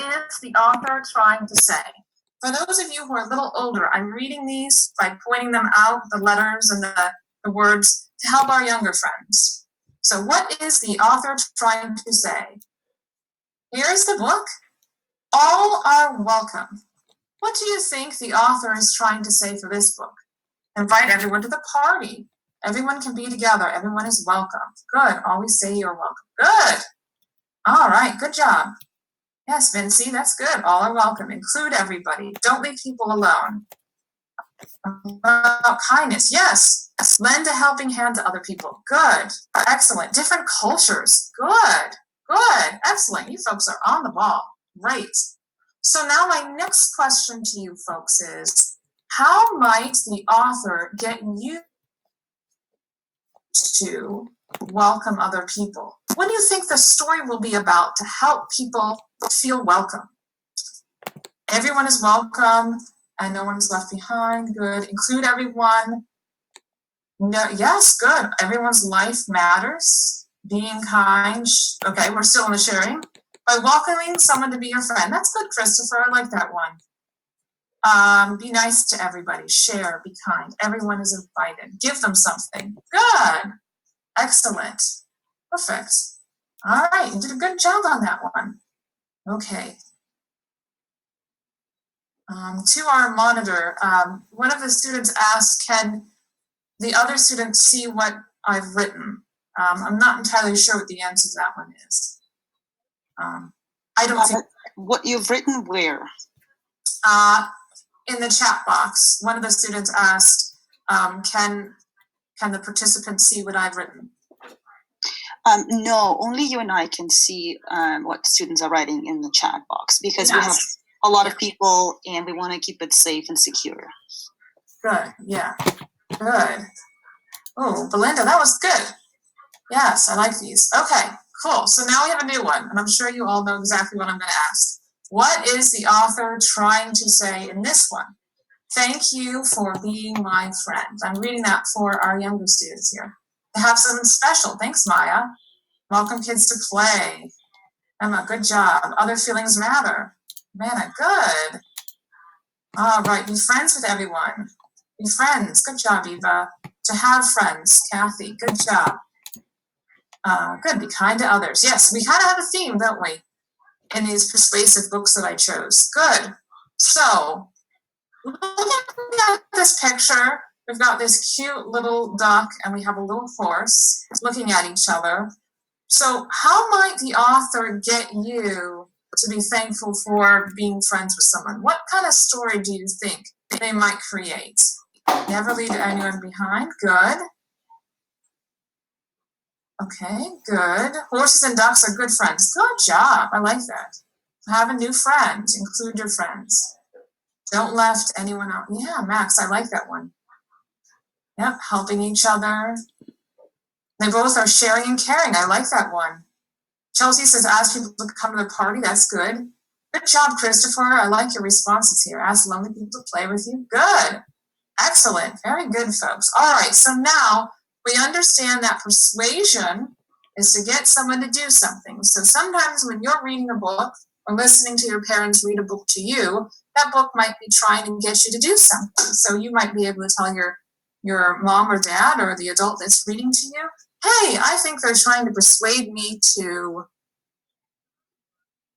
is the author trying to say? For those of you who are a little older, I'm reading these by pointing them out, the letters and the words, to help our younger friends. So what is the author trying to say? Here's the book. All are welcome. What do you think the author is trying to say for this book? Invite everyone to the party. Everyone can be together. Everyone is welcome. Good. Always say you're welcome. Good. All right. Good job. Yes, Vinci, that's good. All are welcome. Include everybody. Don't leave people alone. Kindness. Yes. Lend a helping hand to other people. Good. Excellent. Different cultures. Good. Good. Excellent. You folks are on the ball. Great. So now my next question to you folks is, how might the author get you to welcome other people? What do you think the story will be about to help people feel welcome? Everyone is welcome and no one is left behind. Good. Include everyone. No, yes, good. Everyone's life matters. Being kind. Okay, we're still in the sharing. By welcoming someone to be your friend. That's good, Christopher. I like that one. Be nice to everybody. Share. Be kind. Everyone is invited. Give them something. Good. Excellent. Perfect. All right. You did a good job on that one. Okay. To our monitor, one of the students asked, can the other students see what I've written? I'm not entirely sure what the answer to that one is. I don't think. What you've written where? In the chat box, one of the students asked, can the participants see what I've written? No, only you and I can see what students are writing in the chat box, because Yes. we have a lot of people and we want to keep it safe and secure. Good, yeah, good. Oh, Belinda, that was good. Yes, I like these. Okay, cool. So now we have a new one, and I'm sure you all know exactly what I'm going to ask. What is the author trying to say in this one? Thank you for being my friend. I'm reading that for our younger students here. To have something special. Thanks, Maya. Welcome kids to play. Emma, good job. Other feelings matter. Manna, good. All right, be friends with everyone. Be friends. Good job, Eva. To have friends. Kathy, good job. Good, be kind to others. Yes, we kind of have a theme, don't we? In these persuasive books that I chose. Good. So, looking at this picture, we've got this cute little duck and we have a little horse looking at each other. So how might the author get you to be thankful for being friends with someone? What kind of story do you think they might create? Never leave anyone behind. Good. Okay, good. Horses and ducks are good friends. Good job. I like that. Have a new friend. Include your friends. Don't left anyone out. Yeah, Max, I like that one. Yep, helping each other. They both are sharing and caring. I like that one. Chelsea says, ask people to come to the party. That's good. Good job, Christopher. I like your responses here. Ask lonely people to play with you. Good. Excellent. Very good, folks. All right, so now we understand that persuasion is to get someone to do something. So sometimes when you're reading a book or listening to your parents read a book to you, that book might be trying to get you to do something. So you might be able to tell your mom or dad or the adult that's reading to you, hey, I think they're trying to persuade me to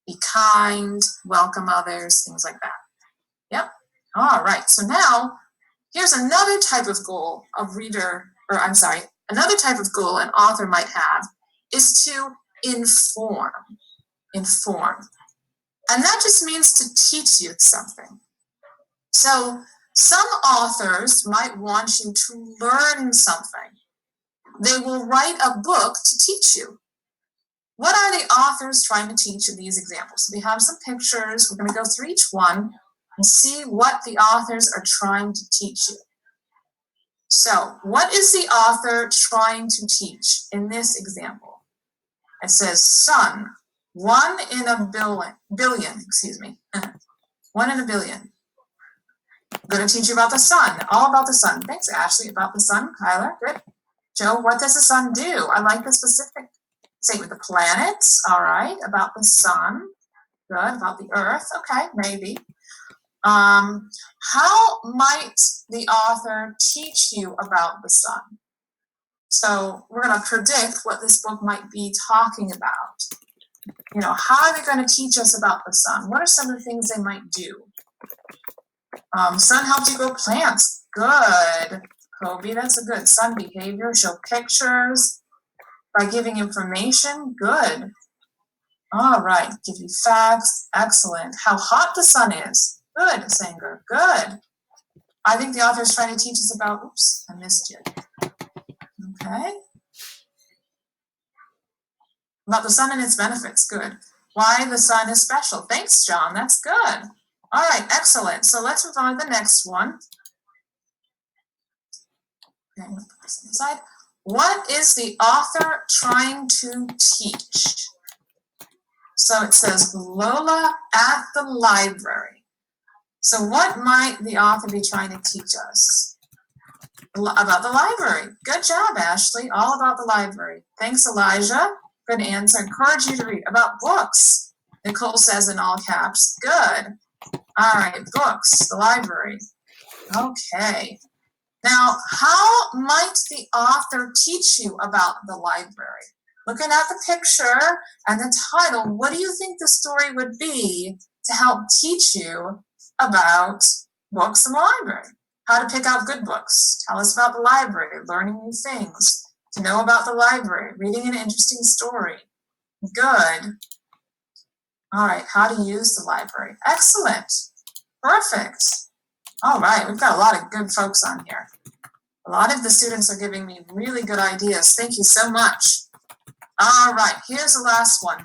be kind, welcome others, things like that. Yep. All right. So now here's another type of goal another type of goal an author might have is to inform. And that just means to teach you something. So some authors might want you to learn something. They will write a book to teach you. What are the authors trying to teach in these examples? We have some pictures. We're going to go through each one and see what the authors are trying to teach you. So, what is the author trying to teach in this example? It says sun, 1 in a billion, 1 in a billion. I'm going to teach you about the sun, all about the sun. Thanks, Ashley, about the sun. Kyler, good. Joe, what does the sun do? I like the specific statement. The planets, all right, about the sun. Good, about the earth. Okay, maybe. How might the author teach you about the sun? So we're going to predict what this book might be talking about. You know, how are they going to teach us about the sun? What are some of the things they might do? Sun helps you grow plants. Good, Kobe, that's a good. Sun behavior, show pictures by giving information. Good. All right, give you facts. Excellent. How hot the sun is. Good, Sanger. Good. I think the author is trying to teach us about, oops, I missed you. Okay. About the sun and its benefits. Good. Why the sun is special. Thanks, John. That's good. All right, excellent. So let's move on to the next one. Okay, I'm going to put this on the side. What is the author trying to teach? So it says Lola at the library. So what might the author be trying to teach us? About the library. Good job, Ashley. All about the library. Thanks, Elijah. Good answer. Encourage you to read. About books. Nicole says in all caps. Good. All right, books, the library. Okay. Now, how might the author teach you about the library? Looking at the picture and the title, what do you think the story would be to help teach you about books in the library? How to pick out good books, tell us about the library, learning new things, to know about the library, reading an interesting story. Good. All right, how to use the library. Excellent. Perfect. All right, we've got a lot of good folks on here. A lot of the students are giving me really good ideas. Thank you so much. All right, here's the last one.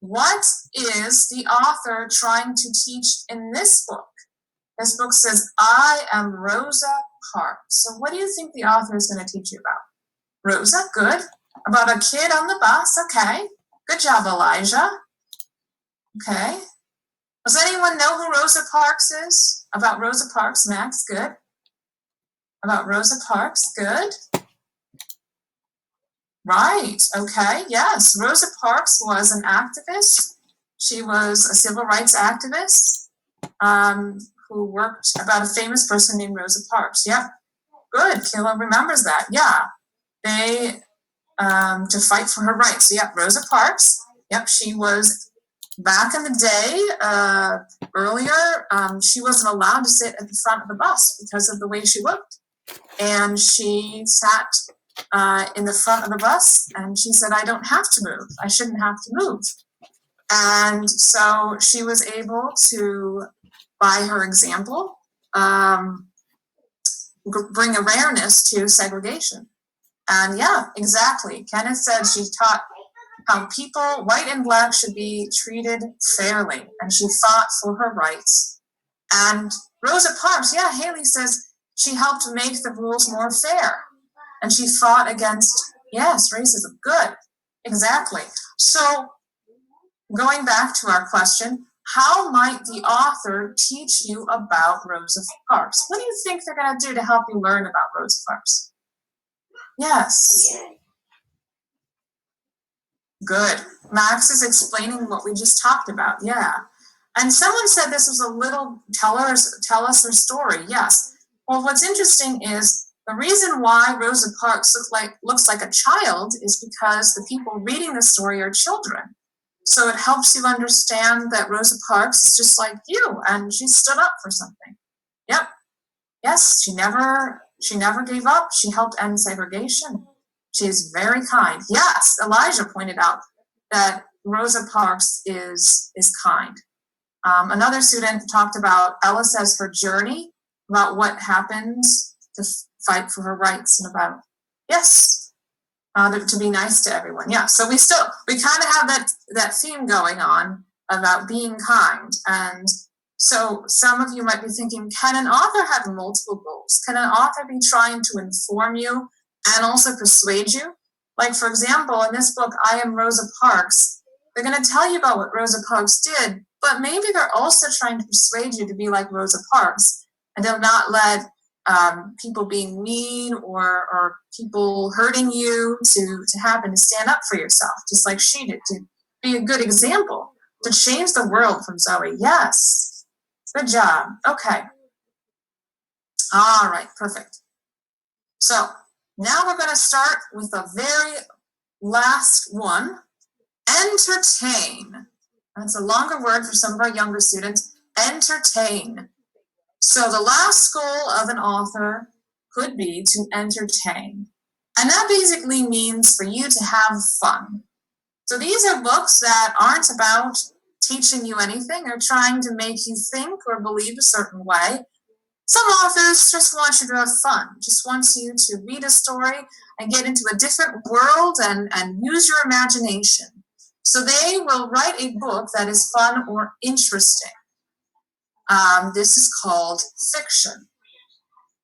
What is the author trying to teach in this book? This book says, I am Rosa Parks. So what do you think the author is going to teach you about? Rosa, good. About a kid on the bus, okay. Good job, Elijah. Okay. Does anyone know who Rosa Parks is? About Rosa Parks, Max, good. About Rosa Parks, good. Right, okay, yes. Rosa Parks was an activist. She was a civil rights activist who worked about a famous person named Rosa Parks. Yep, good, Kayla remembers that. Yeah, they, to fight for her rights. So, yep, Rosa Parks. Yep, she was, back in the day, earlier, she wasn't allowed to sit at the front of the bus because of the way she looked. And she sat in the front of the bus and she said, I don't have to move. I shouldn't have to move. And so she was able to, by her example, bring awareness to segregation. And yeah, exactly. Kenneth said she taught how people, white and black, should be treated fairly. And she fought for her rights. And Rosa Parks, yeah, Haley says she helped make the rules more fair. And she fought against, yes, racism. Good. Exactly. So going back to our question, how might the author teach you about Rosa Parks? What do you think they're going to do to help you learn about Rosa Parks? Yes. Good. Max is explaining what we just talked about. Yeah. And someone said this was a little tell us their story. Yes. Well, what's interesting is the reason why Rosa Parks looks like a child is because the people reading the story are children. So it helps you understand that Rosa Parks is just like you, and she stood up for something. Yep. Yes, she never gave up. She helped end segregation. She is very kind. Yes, Elijah pointed out that Rosa Parks is kind. Another student talked about Ella says her journey, about what happens to fight for her rights and about, yes, to be nice to everyone. Yeah, so we kind of have that theme going on about being kind. And so some of you might be thinking, can an author have multiple goals? Can an author be trying to inform you and also persuade you? Like, for example, in this book, I Am Rosa Parks, they're going to tell you about what Rosa Parks did, but maybe they're also trying to persuade you to be like Rosa Parks, and they'll not let people being mean or people hurting you to happen, to stand up for yourself, just like she did, to be a good example. To change the world from Zoe. Yes. Good job. Okay. All right, perfect. So now we're going to start with the very last one, entertain. That's a longer word for some of our younger students. Entertain. So the last goal of an author could be to entertain. And that basically means for you to have fun. So these are books that aren't about teaching you anything or trying to make you think or believe a certain way. Some authors just want you to have fun, just wants you to read a story and get into a different world and use your imagination. So they will write a book that is fun or interesting. This is called fiction.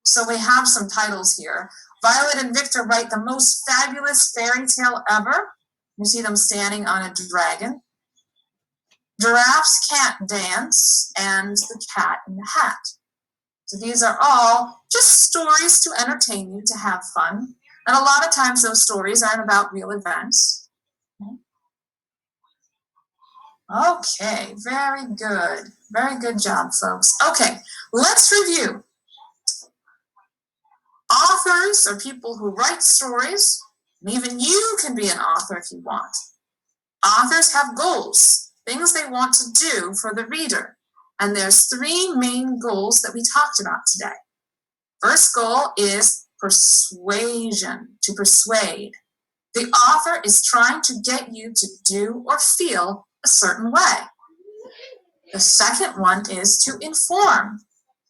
So we have some titles here. Violet and Victor write the most fabulous fairy tale ever. You see them standing on a dragon. Giraffes can't dance, and The Cat in the Hat. So these are all just stories to entertain you, to have fun. And a lot of times those stories aren't about real events. Okay, very good. Very good job, folks. Okay, let's review. Authors are people who write stories, and even you can be an author if you want. Authors have goals, things they want to do for the reader. And there's three main goals that we talked about today. First goal is persuasion, to persuade. The author is trying to get you to do or feel a certain way. The second one is to inform.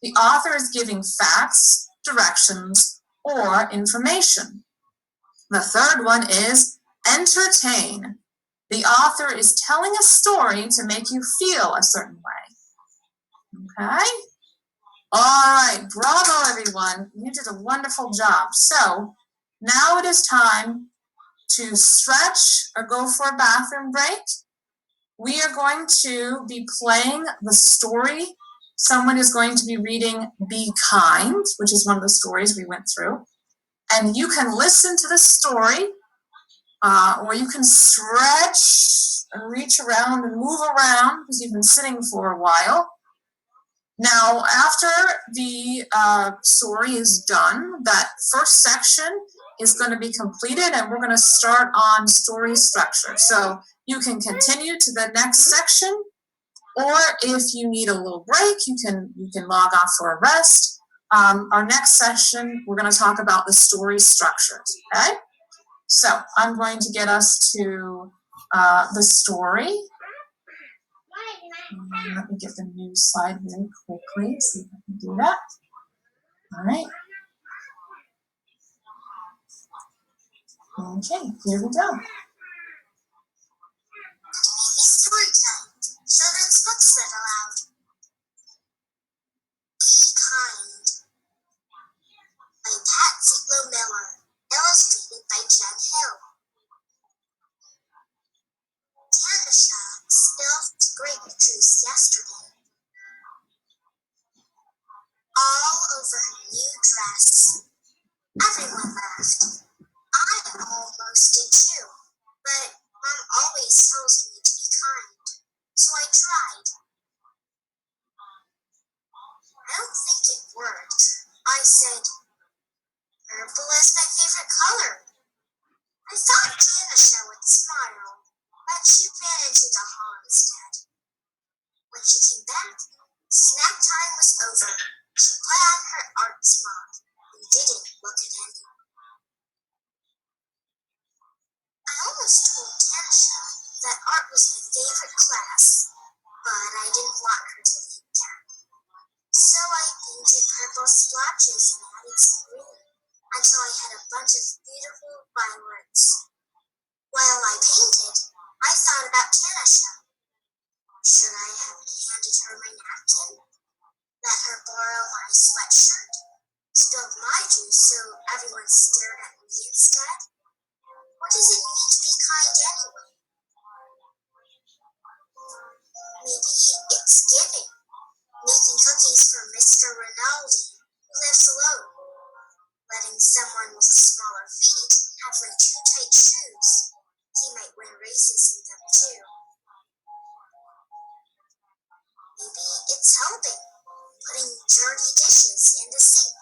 The author is giving facts, directions, or information. The third one is entertain. The author is telling a story to make you feel a certain way. Okay? All right, bravo everyone. You did a wonderful job. So now it is time to stretch or go for a bathroom break. We are going to be playing the story. Someone is going to be reading Be Kind, which is one of the stories we went through. And you can listen to the story, or you can stretch and reach around and move around because you've been sitting for a while. Now, after the story is done, that first section is going to be completed and we're going to start on story structure. So you can continue to the next section, or if you need a little break, you can log off for a rest. Our next session, we're going to talk about the story structures, okay? So I'm going to get us to the story. Let me get the new slide very quickly, see if I can do that. All right. Okay, here we go. Story time. Children's books read aloud. Be Kind by Pat Ziegler Miller. Illustrated by Jen Hill. Tanisha spilled grape juice yesterday. All over her new dress. Everyone laughed. I almost did too, but Mom always tells me to be kind, so I tried. I don't think it worked. I said, purple is my favorite color. I thought Tanisha would smile, but she ran into the hall instead. When she came back, snack time was over. She put on her art smock and didn't look at anyone. I almost told Tanisha that art was my favorite class, but I didn't want her to leave yet. So I painted purple splotches and added some green until I had a bunch of beautiful violets. While I painted, I thought about Tanisha. Should I have handed her my napkin? Let her borrow my sweatshirt? Spilled my juice so everyone stared at me instead? What does it mean to be kind anyway? Maybe it's giving. Making cookies for Mr. Rinaldi, who lives alone. Letting someone with smaller feet have my too tight shoes. He might win races in them too. kids helping, putting dirty dishes in the sink,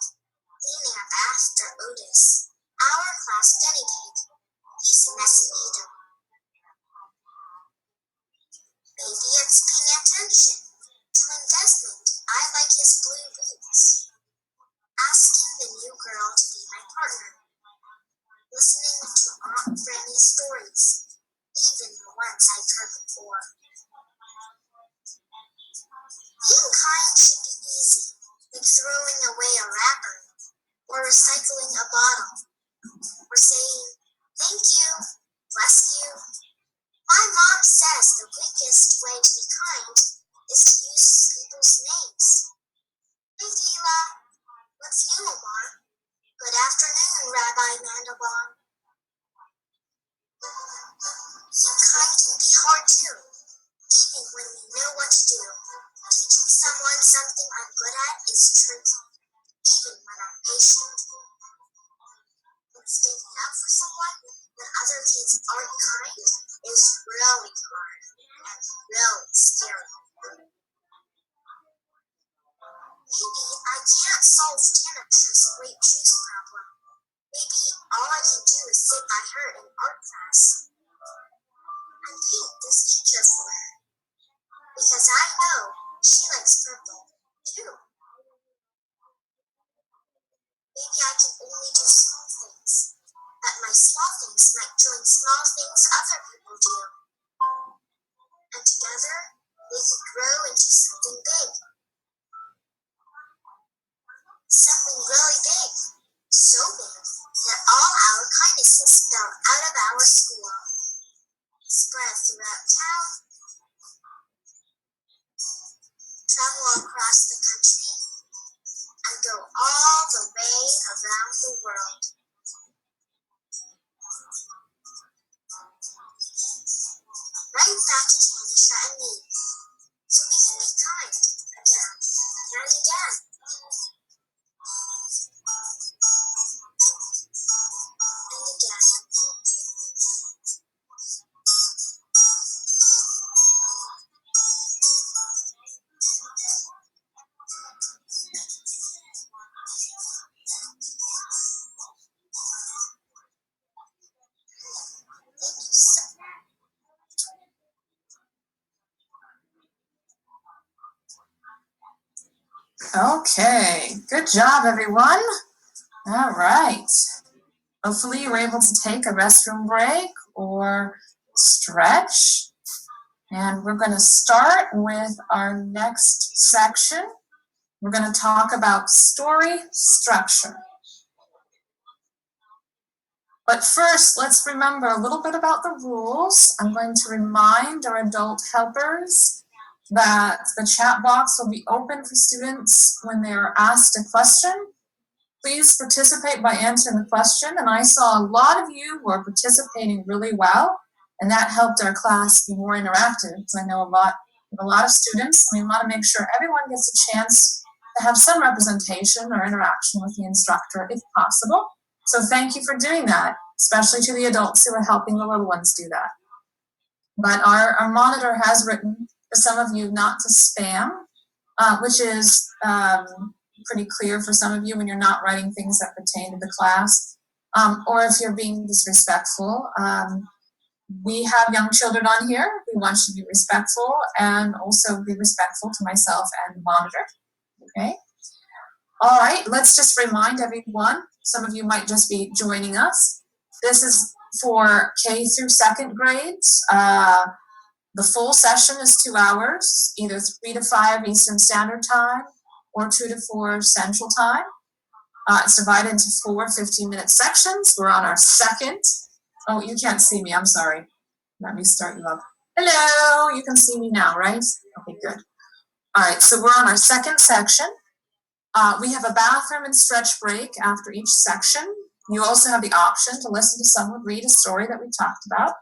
cleaning up after Otis, our class guinea pig. He's a messy eater. Maybe it's paying attention. Telling Desmond I like his blue boots. Asking the new girl to be my partner. Listening to Aunt Franny's stories, even the ones I've heard before. Being kind should be easy, like throwing away a wrapper, or recycling a bottle, or saying, thank you, bless you. My mom says the quickest way to be kind is to use people's names. Hey, Leela. What's new, Omar? Good afternoon, Rabbi Mandelbaum. Being kind can be hard too, even when we know what to do. Teaching someone something I'm good at is tricky, even when I'm patient. And standing up for someone when other kids aren't kind is really hard and really scary. Maybe I can't solve Tanner's grape juice problem. Maybe all I can do is sit by her in art class and paint this picture for her. Because I know she likes purple, too. Maybe I can only do small things, but my small things might join small things other people do. And together, we could grow into something big. Something really big. So big that all our kindnesses spill out of our school. Spread throughout town. Travel across the country. And go all the way around the world. Right back to Tanisha and me. So we can be kind again and again. And again. Thank you so much. Okay, good job, everyone. All right. Hopefully you were able to take a restroom break or stretch. And we're going to start with our next section. We're going to talk about story structure. But first, let's remember a little bit about the rules. I'm going to remind our adult helpers that the chat box will be open for students when they are asked a question. Please participate by answering the question. And I saw a lot of you were participating really well, and that helped our class be more interactive because I know a lot of students, and we want to make sure everyone gets a chance to have some representation or interaction with the instructor if possible. So thank you for doing that, especially to the adults who are helping the little ones do that. But our monitor has written for some of you not to spam, which is pretty clear for some of you when you're not writing things that pertain to the class, or if you're being disrespectful. We have young children on here. We want you to be respectful and also be respectful to myself and the monitor. Okay. All right, let's just remind everyone, some of you might just be joining us. This is for K through second grades. The full session is 2 hours, either 3 to 5 Eastern Standard Time or 2 to 4 Central Time. It's divided into 4 15-minute sections. We're on our second. Oh, you can't see me, I'm sorry. Let me start you up. Hello, you can see me now, right? Okay, good. All right, so we're on our second section. We have a bathroom and stretch break after each section. You also have the option to listen to someone read a story that we talked about.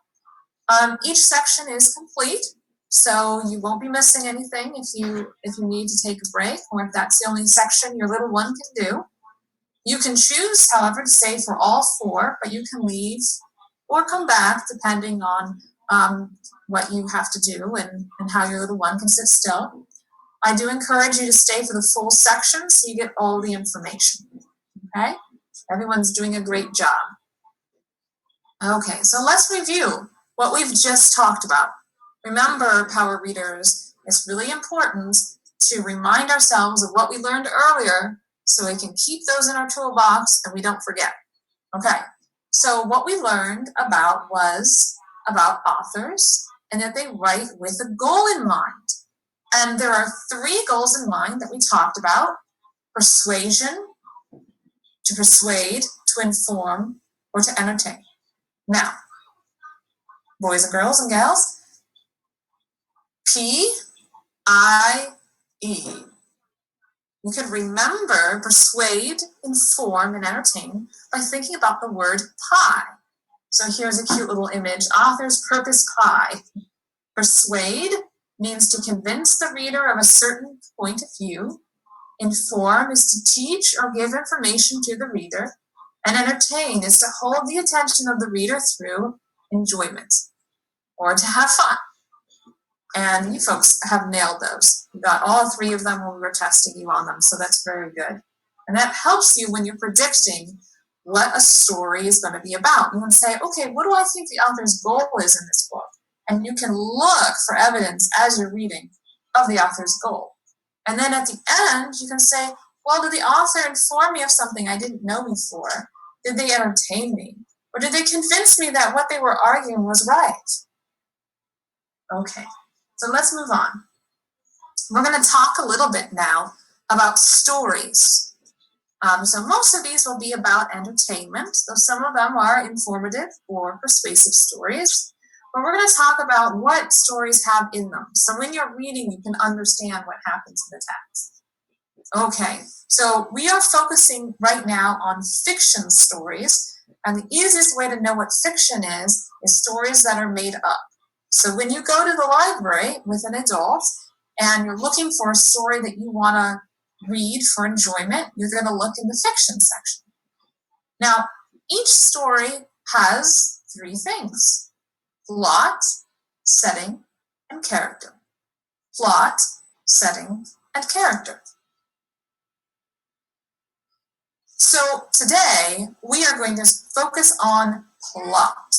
Each section is complete, so you won't be missing anything if you need to take a break, or if that's the only section your little one can do. You can choose, however, to stay for all 4, but you can leave or come back depending on what you have to do and how your little one can sit still. I do encourage you to stay for the full section so you get all the information, okay? Everyone's doing a great job. Okay, so let's review what we've just talked about. Remember, power readers, it's really important to remind ourselves of what we learned earlier so we can keep those in our toolbox and we don't forget. Okay, so what we learned about was about authors and that they write with a goal in mind. And there are 3 goals in mind that we talked about: persuasion, to persuade, to inform, or to entertain. Now, boys and girls and gals, P-I-E. You can remember persuade, inform, and entertain by thinking about the word pie. So here's a cute little image, author's purpose pie. Persuade means to convince the reader of a certain point of view. Inform is to teach or give information to the reader. And entertain is to hold the attention of the reader through enjoyment or to have fun. And you folks have nailed those. You got all 3 of them when we were testing you on them, so that's very good. And that helps you when you're predicting what a story is going to be about. You can say, okay, what do I think the author's goal is in this book? And you can look for evidence as you're reading of the author's goal. And then at the end, you can say, well, did the author inform me of something I didn't know before? Did they entertain me? Or did they convince me that what they were arguing was right? Okay, so let's move on. We're going to talk a little bit now about stories. So most of these will be about entertainment, though some of them are informative or persuasive stories. But we're going to talk about what stories have in them. So when you're reading, you can understand what happens in the text. Okay, so we are focusing right now on fiction stories. And the easiest way to know what fiction is stories that are made up. So when you go to the library with an adult and you're looking for a story that you want to read for enjoyment, you're going to look in the fiction section. Now, each story has 3 things: plot, setting, and character. Plot, setting, and character. So today, we are going to focus on plot.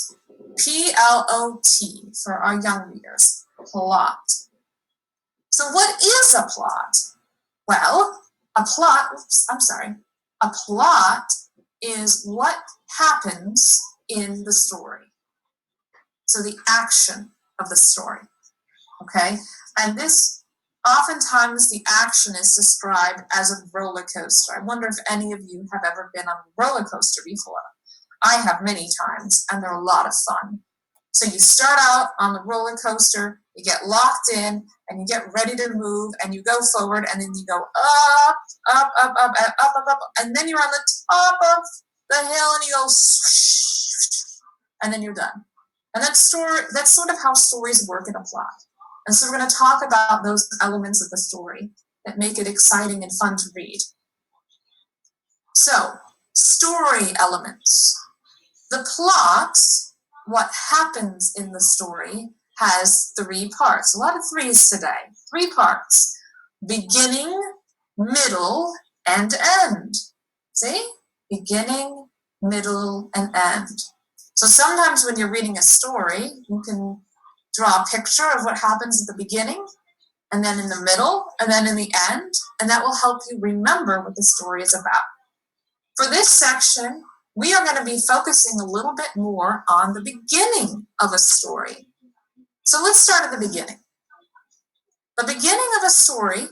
P-L-O-T for our young readers, plot. So what is a plot? Well, a plot is what happens in the story. So the action of the story, okay? And this, oftentimes the action is described as a roller coaster. I wonder if any of you have ever been on a roller coaster before. I have many times, and they're a lot of fun. So you start out on the roller coaster, you get locked in, and you get ready to move, and you go forward, and then you go up, up, up, up, up, up, up, up, and then you're on the top of the hill, and you go swoosh, and then you're done. And that's sort of how stories work in a plot. And so we're going to talk about those elements of the story that make it exciting and fun to read. So, story elements. The plot, what happens in the story, has 3 parts. A lot of 3s today. 3 parts. Beginning, middle, and end. See? Beginning, middle, and end. So sometimes when you're reading a story, you can draw a picture of what happens at the beginning, and then in the middle, and then in the end, and that will help you remember what the story is about. For this section, we are going to be focusing a little bit more on the beginning of a story. So let's start at the beginning. The beginning of a story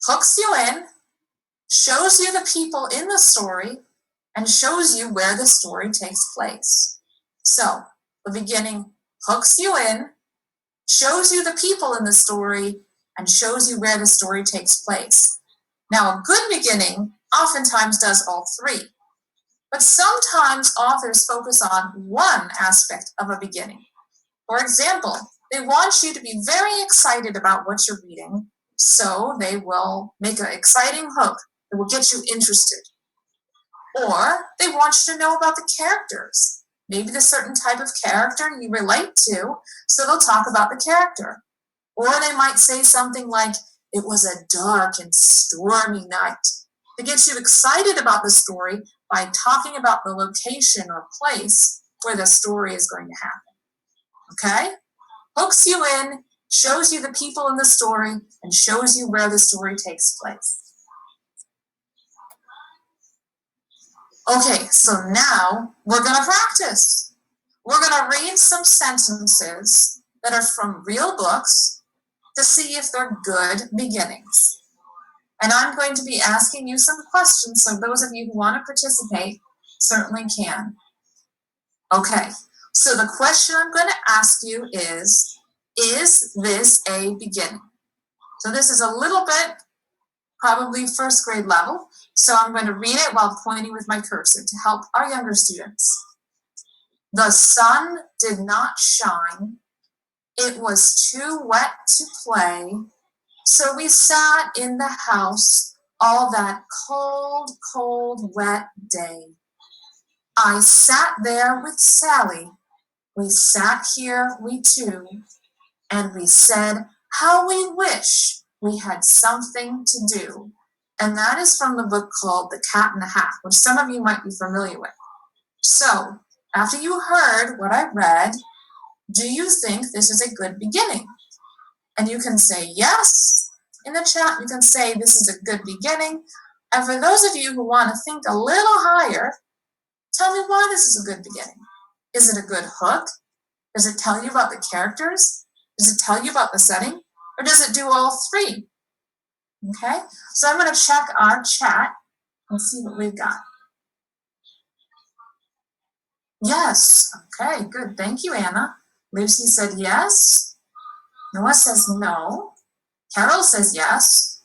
hooks you in, shows you the people in the story, and shows you where the story takes place. So, the beginning hooks you in, shows you the people in the story, and shows you where the story takes place. Now, a good beginning oftentimes does all 3. But sometimes authors focus on one aspect of a beginning. For example, they want you to be very excited about what you're reading, so they will make an exciting hook that will get you interested. Or they want you to know about the characters. Maybe the certain type of character you relate to, so they'll talk about the character. Or they might say something like, it was a dark and stormy night. To get you excited about the story by talking about the location or place where the story is going to happen. Okay? Hooks you in, shows you the people in the story, and shows you where the story takes place. Okay, so now we're going to practice. We're going to read some sentences that are from real books to see if they're good beginnings. And I'm going to be asking you some questions, so those of you who want to participate certainly can. Okay, so the question I'm going to ask you is this a beginning? So this is a little bit probably first grade level, so I'm going to read it while pointing with my cursor to help our younger students. The sun did not shine. It was too wet to play. So we sat in the house all that cold, cold, wet day. I sat there with Sally. We sat here, we two, and we said how we wish we had something to do. And that is from the book called The Cat in the Hat, which some of you might be familiar with. So, after you heard what I read, do you think this is a good beginning? And you can say yes in the chat. You can say this is a good beginning. And for those of you who want to think a little higher, tell me why this is a good beginning. Is it a good hook? Does it tell you about the characters? Does it tell you about the setting? Or does it do all three? Okay, so I'm going to check our chat and see what we've got. Yes, okay, good. Thank you, Anna. Lucy said yes. Noah says no. Carol says yes.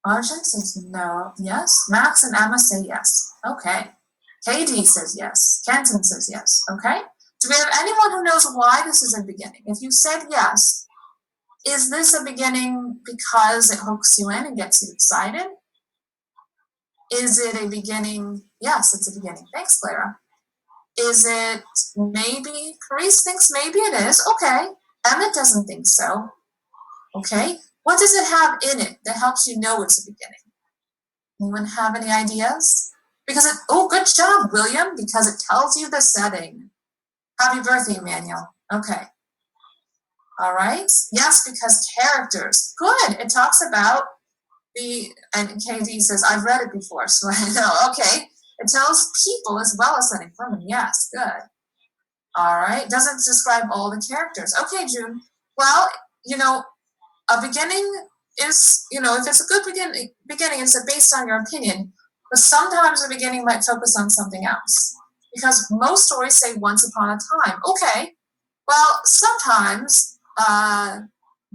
Arjun says no. Yes. Max and Emma say yes. Okay. Katie says yes. Kenton says yes. Okay. Do we have anyone who knows why this is a beginning? If you said yes, is this a beginning because it hooks you in and gets you excited? Is it a beginning? Yes, it's a beginning. Thanks, Clara. Is it maybe? Clarice thinks maybe it is. Okay. Emmett doesn't think so. Okay. What does it have in it that helps you know it's a beginning? Anyone have any ideas? Because it, oh, good job, William, because it tells you the setting. Happy birthday, Emmanuel. Okay. All right. Yes, because characters. Good. It talks about and KD says, I've read it before, so I know. Okay. It tells people as well as setting women. Yes, good. All right. Doesn't describe all the characters. Okay, June. Well, a beginning is, if it's a good beginning, it's based on your opinion, but sometimes a beginning might focus on something else. Because most stories say once upon a time. Okay. Well, sometimes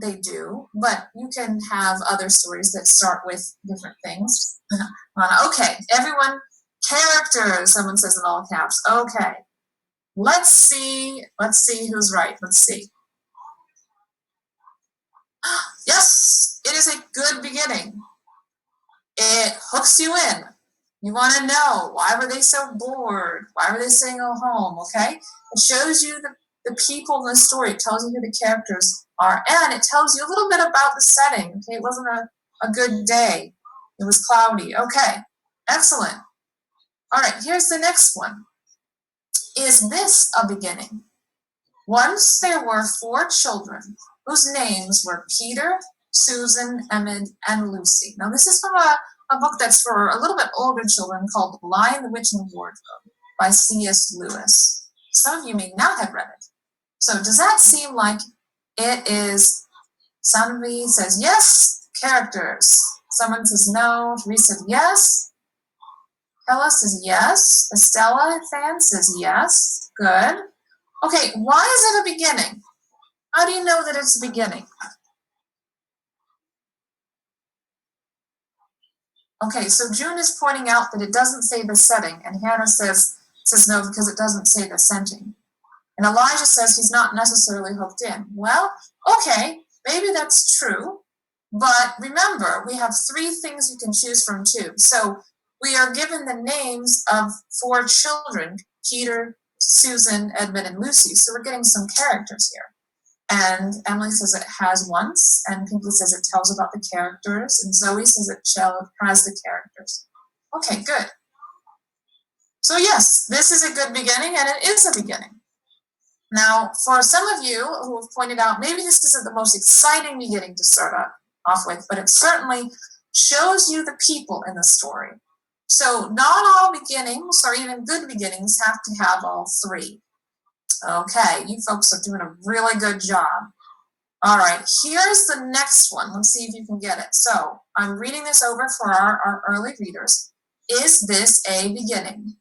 they do, but you can have other stories that start with different things. Okay, everyone, characters, someone says in all caps. Okay, let's see who's right. Let's see. Yes, it is a good beginning. It hooks you in. You want to know, why were they so bored? Why were they saying go home? Okay, it shows you the people in the story. It tells you who the characters are, and it tells you a little bit about the setting. Okay, it wasn't a good day. It was cloudy. Okay, excellent. All right, here's the next one. Is this a beginning? Once there were 4 children whose names were Peter, Susan, Emmett, and Lucy. Now, this is from a book that's for a little bit older children called The Lion, the Witch, and the Wardrobe by C.S. Lewis. Some of you may not have read it. So does that seem like it is? Somebody says yes, characters. Someone says no. Teresa said yes. Ella says yes. Estella fan says yes. Good. Okay, why is it a beginning? How do you know that it's a beginning? Okay, so June is pointing out that it doesn't say the setting, and Hannah says no because it doesn't say the setting. And Elijah says he's not necessarily hooked in. Well, okay, maybe that's true, but remember, we have 3 things you can choose from too. So we are given the names of 4 children, Peter, Susan, Edmund, and Lucy, so we're getting some characters here. And Emily says it has once, and Pinky says it tells about the characters, and Zoe says it has the characters. Okay, good. So yes, this is a good beginning, and it is a beginning. Now, for some of you who have pointed out, maybe this isn't the most exciting beginning to start off with, but it certainly shows you the people in the story. So not all beginnings, or even good beginnings, have to have all three. Okay, you folks are doing a really good job. All right, here's the next one. Let's see if you can get it. So I'm reading this over for our early readers. Is this a beginning?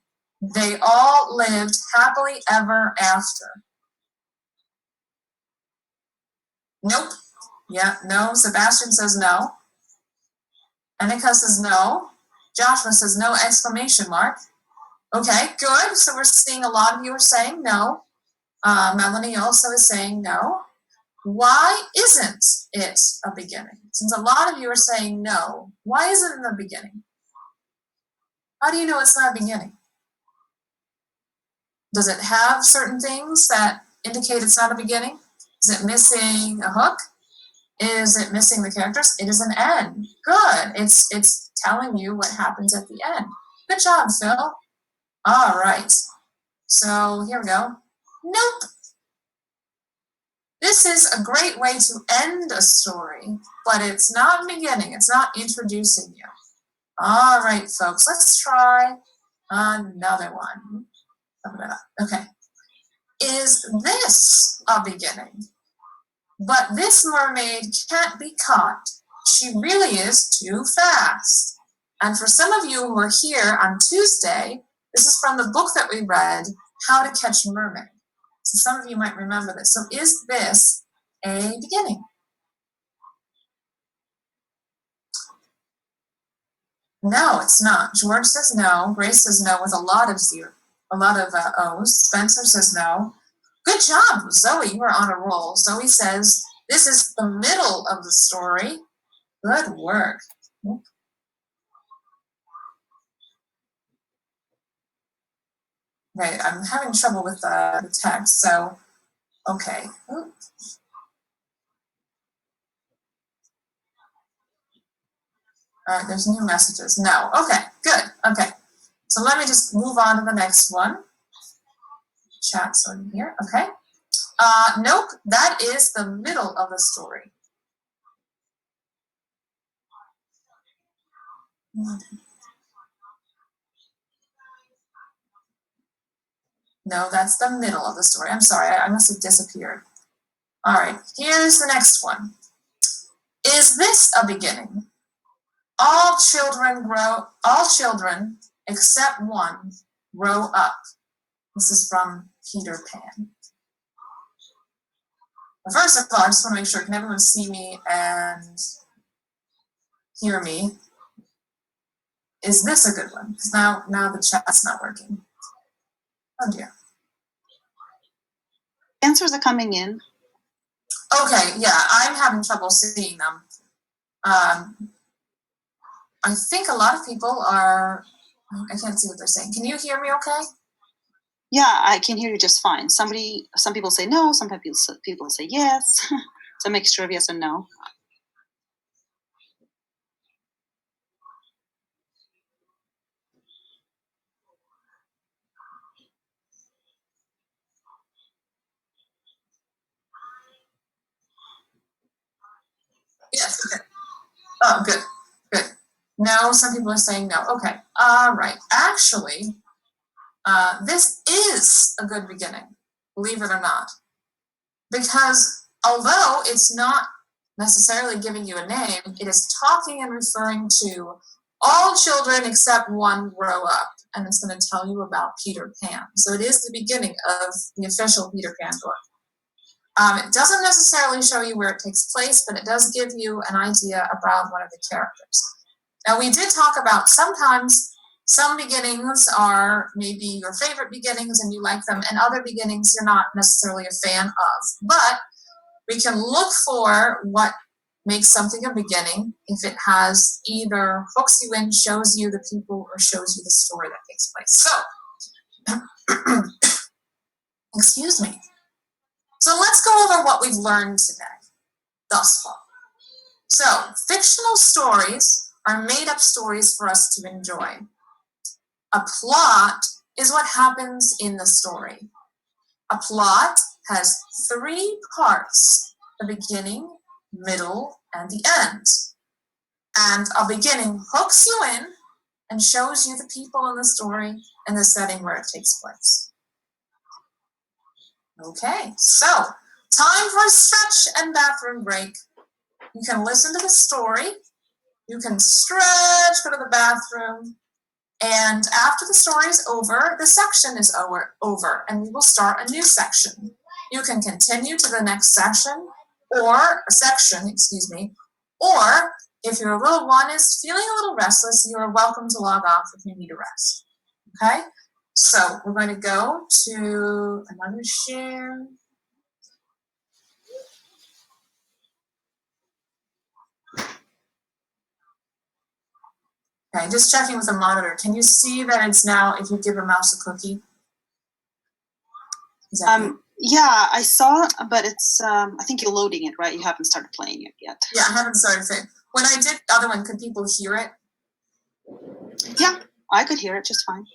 They all lived happily ever after. Nope. Yeah, no. Sebastian says no. Annika says no. Joshua says no, exclamation mark. Okay, good. So we're seeing a lot of you are saying no. Melanie also is saying no. Why isn't it a beginning? Since a lot of you are saying no, why isn't it a beginning? How do you know it's not a beginning? Does it have certain things that indicate it's not a beginning? Is it missing a hook? Is it missing the characters? It is an end. Good. It's telling you what happens at the end. Good job, Phil. All right. So here we go. Nope. This is a great way to end a story, but it's not beginning. It's not introducing you. All right, folks, let's try another one. Okay. Is this a beginning? But this mermaid can't be caught. She really is too fast. And for some of you who were here on Tuesday, this is from the book that we read, How to Catch a Mermaid. So some of you might remember this. So is this a beginning? No, it's not. George says no. Grace says no with a lot of O's. Spencer says no. Good job, Zoe. You are on a roll. Zoe says this is the middle of the story. Good work. Right, I'm having trouble with the text, so, okay. All right, there's new messages. No, okay, good, okay. So let me just move on to the next one. Chat sorting here, okay. Nope, that is the middle of the story. No, that's the middle of the story. I'm sorry, I must have disappeared. All right, here's the next one. Is this a beginning? All children except one grow up. This is from Peter Pan. But first of all, I just want to make sure, can everyone see me and hear me? Is this a good one? Because now the chat's not working. Oh dear. Answers are coming in. Okay, yeah, I'm having trouble seeing them. I think a lot of people are, I can't see what they're saying. Can you hear me okay? Yeah, I can hear you just fine. Some people say no, some people say yes. It's a mixture of yes and no. Yes, okay. Oh, good, good. No, some people are saying no. Okay, all right. Actually, this is a good beginning, believe it or not. Because although it's not necessarily giving you a name, it is talking and referring to all children except one grow up, and it's going to tell you about Peter Pan. So it is the beginning of the official Peter Pan book. It doesn't necessarily show you where it takes place, but it does give you an idea about one of the characters. Now, we did talk about sometimes some beginnings are maybe your favorite beginnings and you like them, and other beginnings you're not necessarily a fan of. But we can look for what makes something a beginning if it has either hooks you in, shows you the people, or shows you the story that takes place. So, excuse me. So let's go over what we've learned today, thus far. So, fictional stories are made-up stories for us to enjoy. A plot is what happens in the story. A plot has 3 parts, the beginning, middle, and the end. And a beginning hooks you in and shows you the people in the story and the setting where it takes place. Okay, so time for a stretch and bathroom break. You can listen to the story, you can stretch, go to the bathroom, and after the story is over, the section is over, and we will start a new section. You can continue to the next section, or if your little one is feeling a little restless, you are welcome to log off if you need a rest. Okay? So we're going to go to another share. Okay, just checking with the monitor. Can you see that it's now if you give a mouse a cookie? Is that Yeah, I saw, but it's I think you're loading it, right? You haven't started playing it yet. Yeah, I haven't started saying. When I did the other one, could people hear it? Yeah, I could hear it just fine.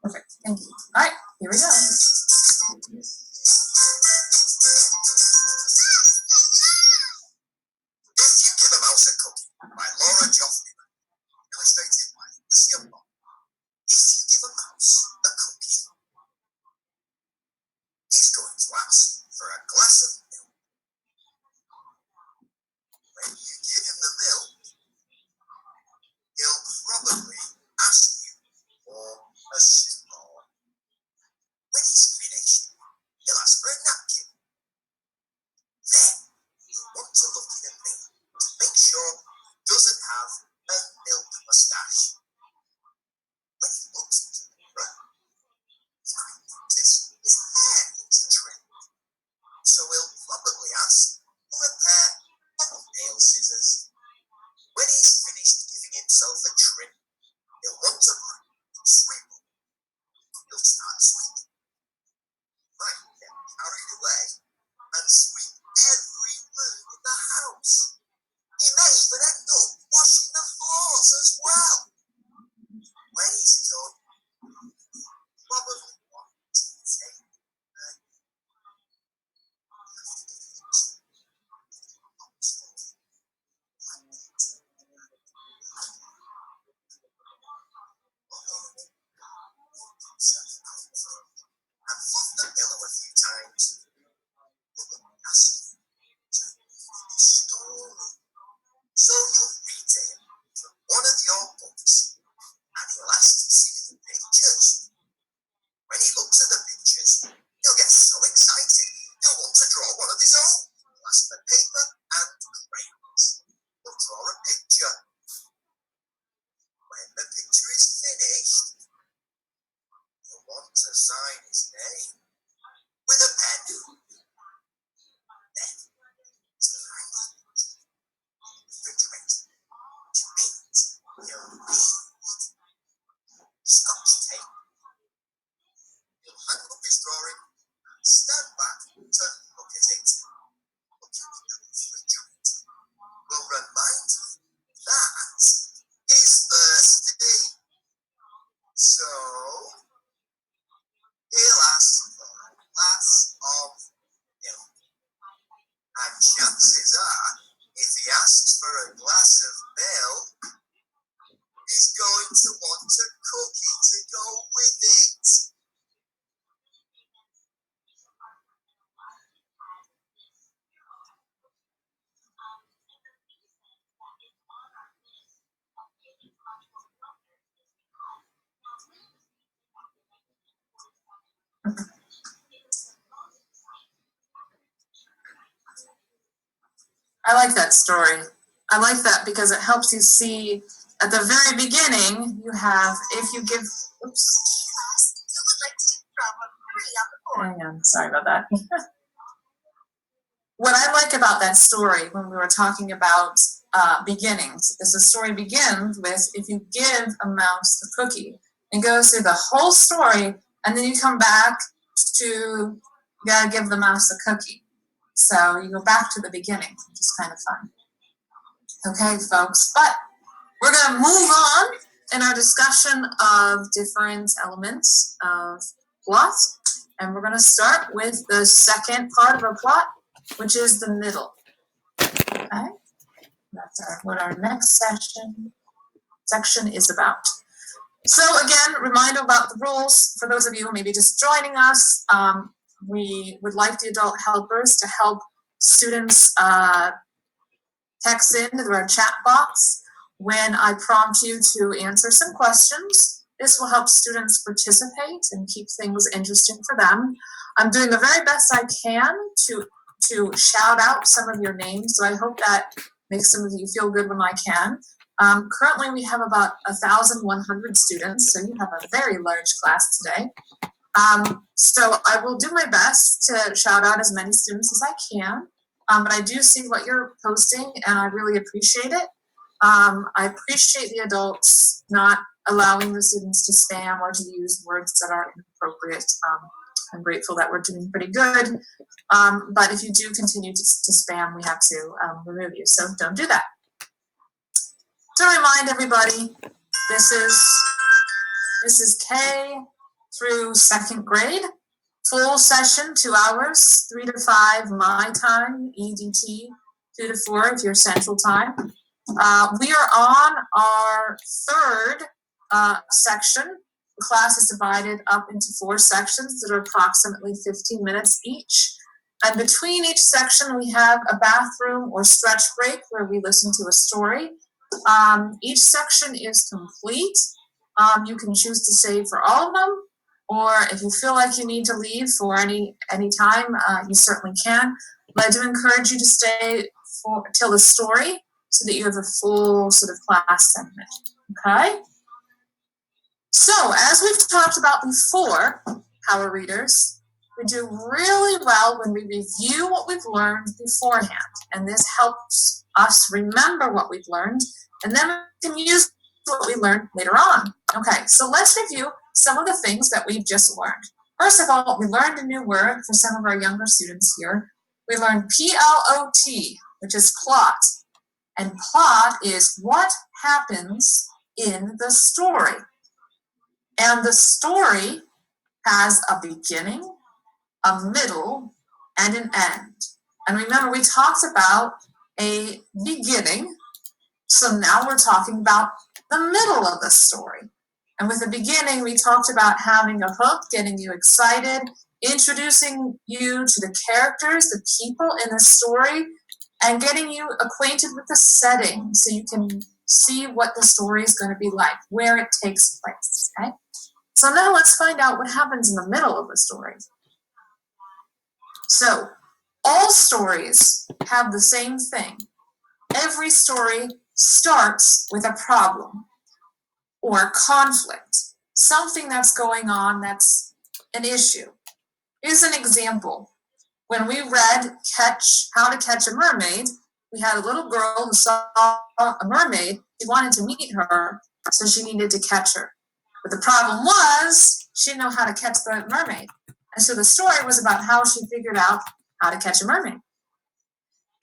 Perfect, thank you. All right, here we go. If You Give a Mouse a Cookie by Laura Joffman, illustrated by Lucia Bond. If you give a mouse a cookie, he's going to ask for a glass of milk. When you give him the milk, he'll probably ask you for a straw. When he's finished, he'll ask for a napkin. Then you'll want to look in a mirror to make sure he doesn't have a milk mustache. When he looks into the mirror, he might notice his hair needs a trim. So he'll probably ask for a pair of nail scissors. When he's finished giving himself a trim, he'll want a broom and sweep up. He'll start sweeping. Might get carried away and sweep every room in the house. He may even end up washing the floors as well. When he's done, he'll probably want to take a and fluff the pillow a few times. He'll ask you to read his story. So you'll read to him from one of your books, and he'll ask to see the pictures. When he looks at the pictures, he'll get so excited, he'll want to draw one of his own. He'll ask for paper and crayons. He'll draw a picture. When the picture is finished, he'll want to sign his name with a pen. Then, to hide the picture, refrigerator, to eat, he'll read. Scotch tape. He'll hang up his drawing and stand back to look at it. Looking in the refrigerator will remind you that he's thirsty. So, he'll ask for a glass of milk. And chances are, if he asks for a glass of milk, he's going to want a cookie to go with it. I like that story. I like that because it helps you see at the very beginning you have if you give oops. Class, you would like to do problem 3 on the board. Hang on, sorry about that. What I like about that story when we were talking about beginnings is the story begins with if you give a mouse a cookie and goes through the whole story and then you come back to you gotta give the mouse a cookie. So you go back to the beginning, which is kind of fun. Okay, folks, but we're going to move on in our discussion of different elements of plot. And we're going to start with the second part of our plot, which is the middle. Okay, that's what our next section is about. So again, reminder about the rules for those of you who may be just joining us. We would like the adult helpers to help students text in through our chat box when I prompt you to answer some questions. This will help students participate and keep things interesting for them. I'm doing the very best I can to shout out some of your names, so I hope that makes some of you feel good when I can. Currently, we have about 1,100 students, so you have a very large class today. So I will do my best to shout out as many students as I can, but I do see what you're posting, and I really appreciate it. I appreciate the adults not allowing the students to spam or to use words that are inappropriate. I'm grateful that we're doing pretty good, but if you do continue to spam, we have to remove you, so don't do that. To remind everybody, this is K through second grade, full session, 2 hours, 3 to 5 my time, EDT, 2 to 4 if you're Central Time. We are on our third section. The class is divided up into 4 sections that are approximately 15 minutes each. And between each section, we have a bathroom or stretch break where we listen to a story. Each section is complete. You can choose to stay for all of them, or if you feel like you need to leave for any time, you certainly can. But I do encourage you to stay till the story so that you have a full sort of class segment, okay? So, as we've talked about before, Power Readers, we do really well when we review what we've learned beforehand, and this helps us remember what we've learned, and then we can use what we learned later on. Okay, so let's review some of the things that we've just learned. First of all, we learned a new word for some of our younger students here. We learned P-L-O-T, which is plot. And plot is what happens in the story. And the story has a beginning, a middle, and an end. And remember, we talked about a beginning, so now we're talking about the middle of the story. And with the beginning, we talked about having a hook, getting you excited, introducing you to the characters, the people in the story, and getting you acquainted with the setting so you can see what the story is going to be like, where it takes place, okay? So now let's find out what happens in the middle of the story. So, all stories have the same thing. Every story starts with a problem or conflict, something that's going on that's an issue. Here's an example. When we read How to Catch a Mermaid, we had a little girl who saw a mermaid. She wanted to meet her, so she needed to catch her. But the problem was she didn't know how to catch the mermaid. And so the story was about how she figured out how to catch a mermaid.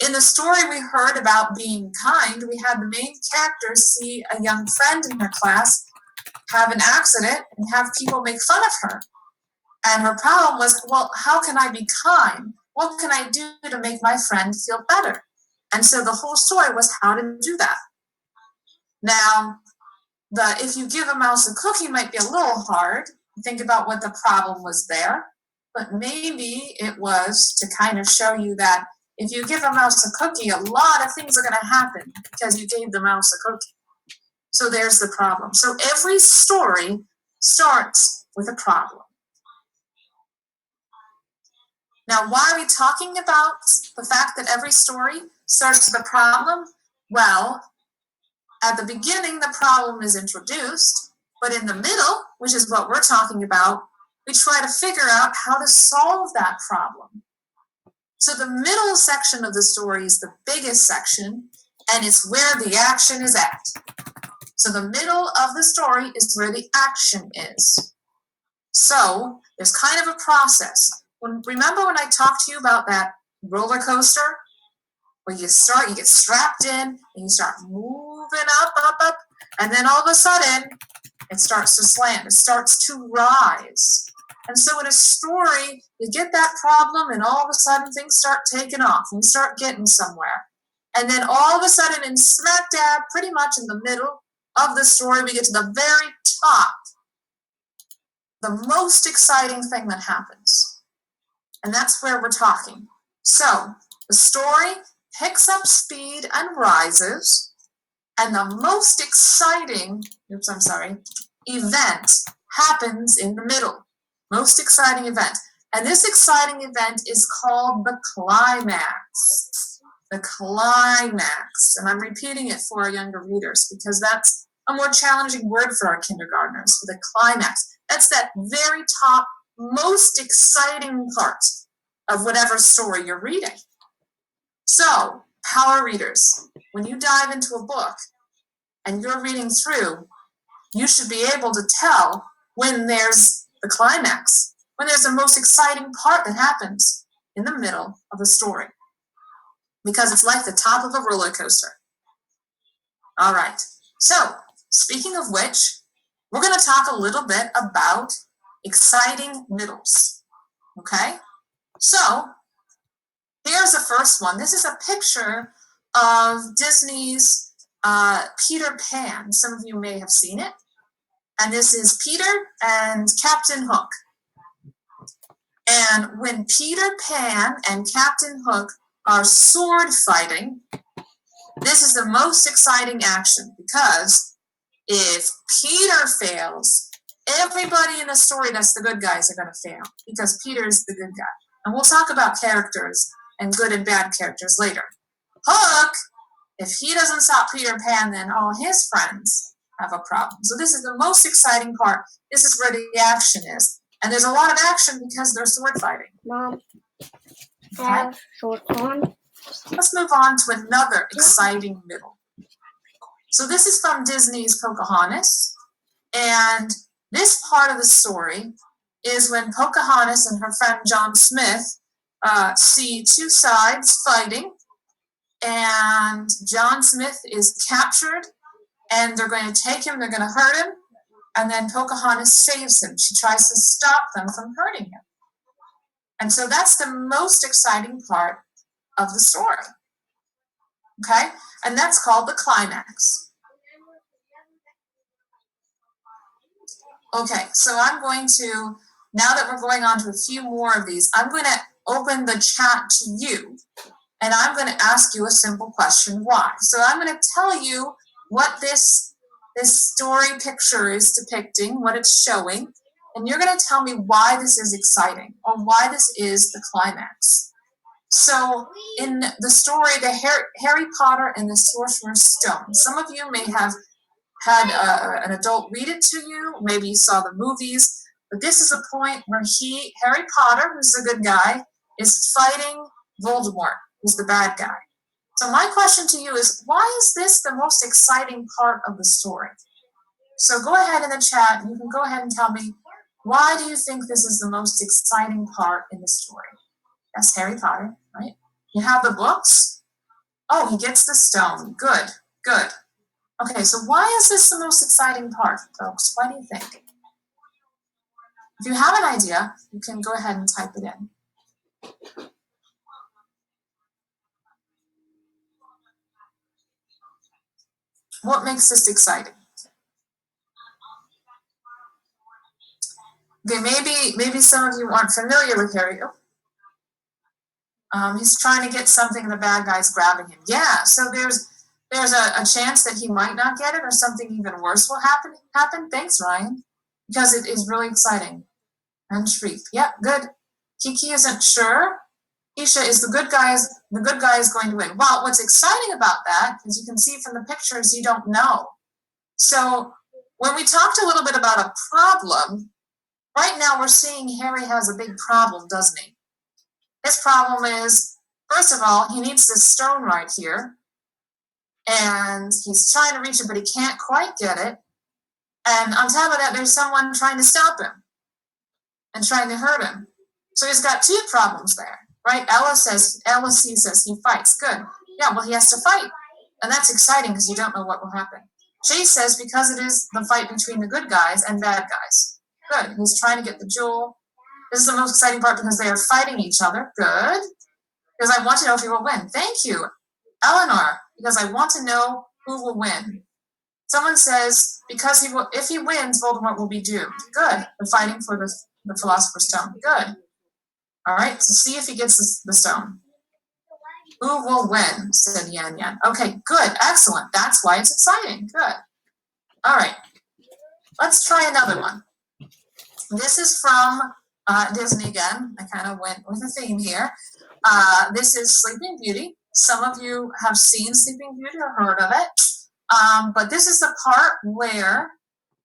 In the story we heard about being kind, we had the main character see a young friend in her class have an accident and have people make fun of her. And her problem was, well, how can I be kind? What can I do to make my friend feel better? And so the whole story was how to do that. Now, if you give a mouse a cookie might be a little hard. Think about what the problem was there. But maybe it was to kind of show you that if you give a mouse a cookie, a lot of things are going to happen because you gave the mouse a cookie. So there's the problem. So every story starts with a problem. Now, why are we talking about the fact that every story starts with a problem? Well, at the beginning, the problem is introduced, but in the middle, which is what we're talking about, we try to figure out how to solve that problem. So the middle section of the story is the biggest section, and it's where the action is at. So the middle of the story is where the action is. So there's kind of a process. Remember when I talked to you about that roller coaster where you get strapped in and you start moving up, and then all of a sudden it starts to slam, it starts to rise. And so in a story, you get that problem and all of a sudden things start taking off and we start getting somewhere. And then all of a sudden in smack dab, pretty much in the middle of the story, we get to the very top, the most exciting thing that happens. And that's where we're talking. So the story picks up speed and rises, and the most exciting, event happens in the middle. Most exciting event. And this exciting event is called the climax. The climax. And I'm repeating it for our younger readers because that's a more challenging word for our kindergartners, for the climax. That's that very top, most exciting part of whatever story you're reading. So, power readers, when you dive into a book and you're reading through, you should be able to tell when there's the climax, when there's the most exciting part that happens in the middle of the story. Because it's like the top of a roller coaster. All right. So, speaking of which, we're going to talk a little bit about exciting middles. Okay? So, here's the first one. This is a picture of Disney's Peter Pan. Some of you may have seen it. And this is Peter and Captain Hook. And when Peter Pan and Captain Hook are sword fighting, this is the most exciting action because if Peter fails, everybody in the story that's the good guys are going to fail because Peter's the good guy. And we'll talk about characters and good and bad characters later. Hook, if he doesn't stop Peter Pan, then all his friends have a problem. So this is the most exciting part. This is where the action is. And there's a lot of action because they're sword fighting. Mom, I have shorts on. Let's move on to another exciting middle. So this is from Disney's Pocahontas. And this part of the story is when Pocahontas and her friend John Smith see two sides fighting. And John Smith is captured. And they're going to take him, they're going to hurt him. And then Pocahontas saves him. She tries to stop them from hurting him. And so that's the most exciting part of the story. Okay? And that's called the climax. Okay, so I'm going to, now that we're going on to a few more of these, I'm going to open the chat to you. And I'm going to ask you a simple question, why? So I'm going to tell you what this story picture is depicting, what it's showing, and you're going to tell me why this is exciting or why this is the climax. So in the story, the Harry Potter and the Sorcerer's Stone, some of you may have had an adult read it to you, maybe you saw the movies, but this is a point where Harry Potter, who's the good guy, is fighting Voldemort, who's the bad guy. So my question to you is, why is this the most exciting part of the story? So go ahead in the chat, you can go ahead and tell me, why do you think this is the most exciting part in the story? That's Harry Potter, right? You have the books. Oh, he gets the stone. Good, good. Okay, so why is this the most exciting part, folks? Why do you think? If you have an idea, you can go ahead and type it in. What makes this exciting? Okay, maybe some of you aren't familiar with Harry. He's trying to get something and the bad guy's grabbing him. Yeah, so there's a chance that he might not get it or something even worse will happen. Thanks, Ryan. Because it is really exciting. And Shreve. Yep, good. Kiki isn't sure. Isha is the good guy is going to win. Well, what's exciting about that, as you can see from the pictures, you don't know. So when we talked a little bit about a problem, right now we're seeing Harry has a big problem, doesn't he? His problem is, first of all, he needs this stone right here. And he's trying to reach it, but he can't quite get it. And on top of that, there's someone trying to stop him and trying to hurt him. So he's got two problems there. right? LSC says he fights. Good. Yeah, well, he has to fight. And that's exciting because you don't know what will happen. Chase says because it is the fight between the good guys and bad guys. Good. He's trying to get the jewel. This is the most exciting part because they are fighting each other. Good. Because I want to know if he will win. Thank you, Eleanor, because I want to know who will win. Someone says because if he wins, Voldemort will be doomed. Good. They're fighting for the Philosopher's Stone. Good. All right, so see if he gets the stone. Who will win? Said Yan Yan. Okay, good, excellent. That's why it's exciting. Good. All right, let's try another one. This is from Disney again. I kind of went with a theme here. This is Sleeping Beauty. Some of you have seen Sleeping Beauty or heard of it. But this is the part where